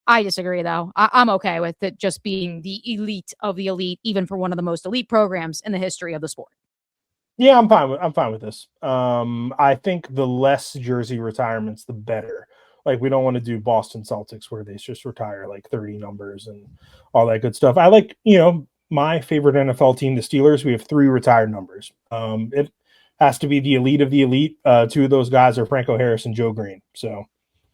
I disagree, though. I'm okay with it just being the elite of the elite, even for one of the most elite programs in the history of the sport. Yeah, I'm fine with this. I think the less jersey retirements, the better. Like, we don't want to do Boston Celtics where they just retire like 30 numbers and all that good stuff. I like, my favorite NFL team, the Steelers. We have 3 retired numbers. It has to be the elite of the elite. 2 of those guys are Franco Harris and Joe Green.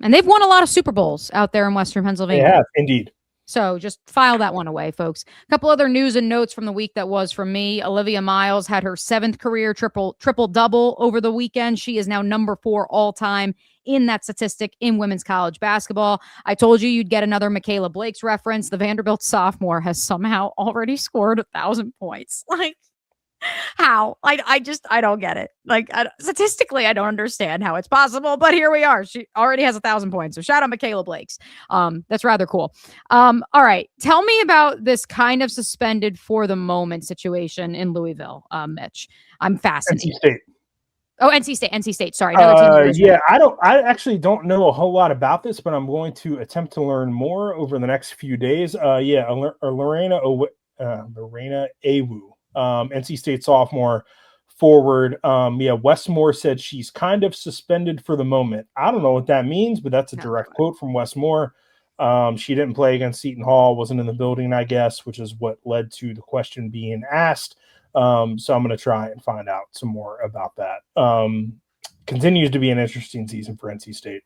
And they've won a lot of Super Bowls out there in Western Pennsylvania. They have, indeed. So just file that one away, folks. A couple other news and notes from the week that was from me. Olivia Miles had her 7th career triple-double over the weekend. She is now number 4 all-time in that statistic in women's college basketball. I told you you'd get another Michaela Blake's reference. The Vanderbilt sophomore has somehow already scored 1,000 points. Like, how? I don't get it. Like, statistically, I don't understand how it's possible, but here we are. She already has 1,000 points. So shout out Michaela Blake's. That's rather cool. All right. Tell me about this kind of suspended for the moment situation in Louisville, Mitch. I'm fascinated. NC State. Oh, NC State. Sorry. Yeah, I actually don't know a whole lot about this, but I'm going to attempt to learn more over the next few days. Lorena Awu. NC State sophomore forward. Westmore said she's kind of suspended for the moment. I don't know what that means, but that's a direct quote from Westmore. She didn't play against Seton Hall, wasn't in the building, I guess, which is what led to the question being asked. So I'm going to try and find out some more about that. Continues to be an interesting season for NC State.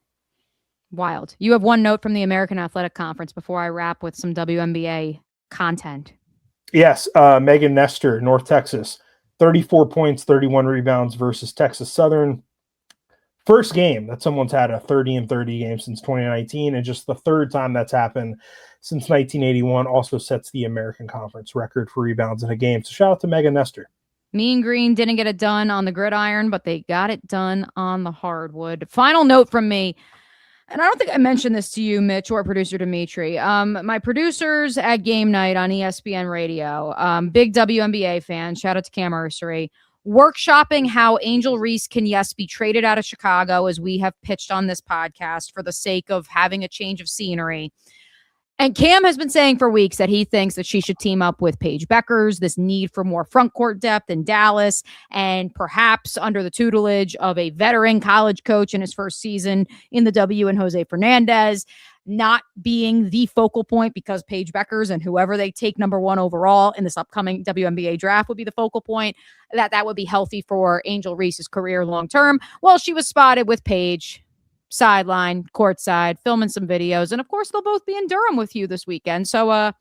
Wild. You have one note from the American Athletic Conference before I wrap with some WNBA content. Yes, Megan Nestor, North Texas, 34 points, 31 rebounds versus Texas Southern. First game that someone's had a 30-30 game since 2019, and just the third time that's happened since 1981. Also sets the American Conference record for rebounds in a game. So shout out to Megan Nestor. Mean Green didn't get it done on the gridiron, but they got it done on the hardwood. Final note from me. And I don't think I mentioned this to you, Mitch, or producer Dimitri. My producers at Game Night on ESPN Radio, big WNBA fan, shout out to Cam Ursery, workshopping how Angel Reese can, yes, be traded out of Chicago, as we have pitched on this podcast, for the sake of having a change of scenery. And Cam has been saying for weeks that he thinks that she should team up with Paige Beckers, this need for more front court depth in Dallas, and perhaps under the tutelage of a veteran college coach in his first season in the W and Jose Fernandez, not being the focal point, because Paige Beckers and whoever they take number one overall in this upcoming WNBA draft would be the focal point, that would be healthy for Angel Reese's career long term. Well, she was spotted with Paige sideline, courtside, filming some videos. And of course, they'll both be in Durham with you this weekend. So I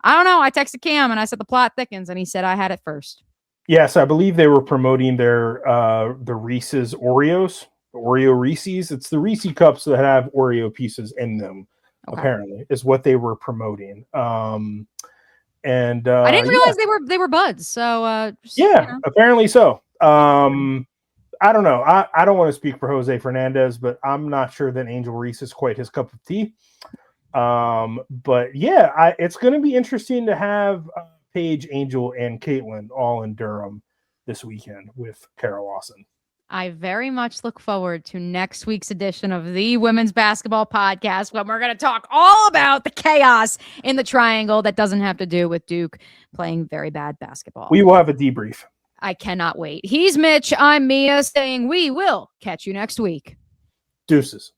don't know. I texted Cam and I said the plot thickens, and he said I had it first. Yes, I believe they were promoting their the Reese's Oreos, Oreo Reese's. It's the Reese cups that have Oreo pieces in them. Okay. Apparently, is what they were promoting. And I didn't realize they were buds. So apparently so. I don't know. I don't want to speak for Jose Fernandez, but I'm not sure that Angel Reese is quite his cup of tea. But yeah, it's going to be interesting to have Paige, Angel, and Caitlin all in Durham this weekend with Kara Lawson. I very much look forward to next week's edition of the Women's Basketball Podcast, when we're going to talk all about the chaos in the triangle that doesn't have to do with Duke playing very bad basketball. We will have a debrief. I cannot wait. He's Mitch. I'm Mia, saying we will catch you next week. Deuces.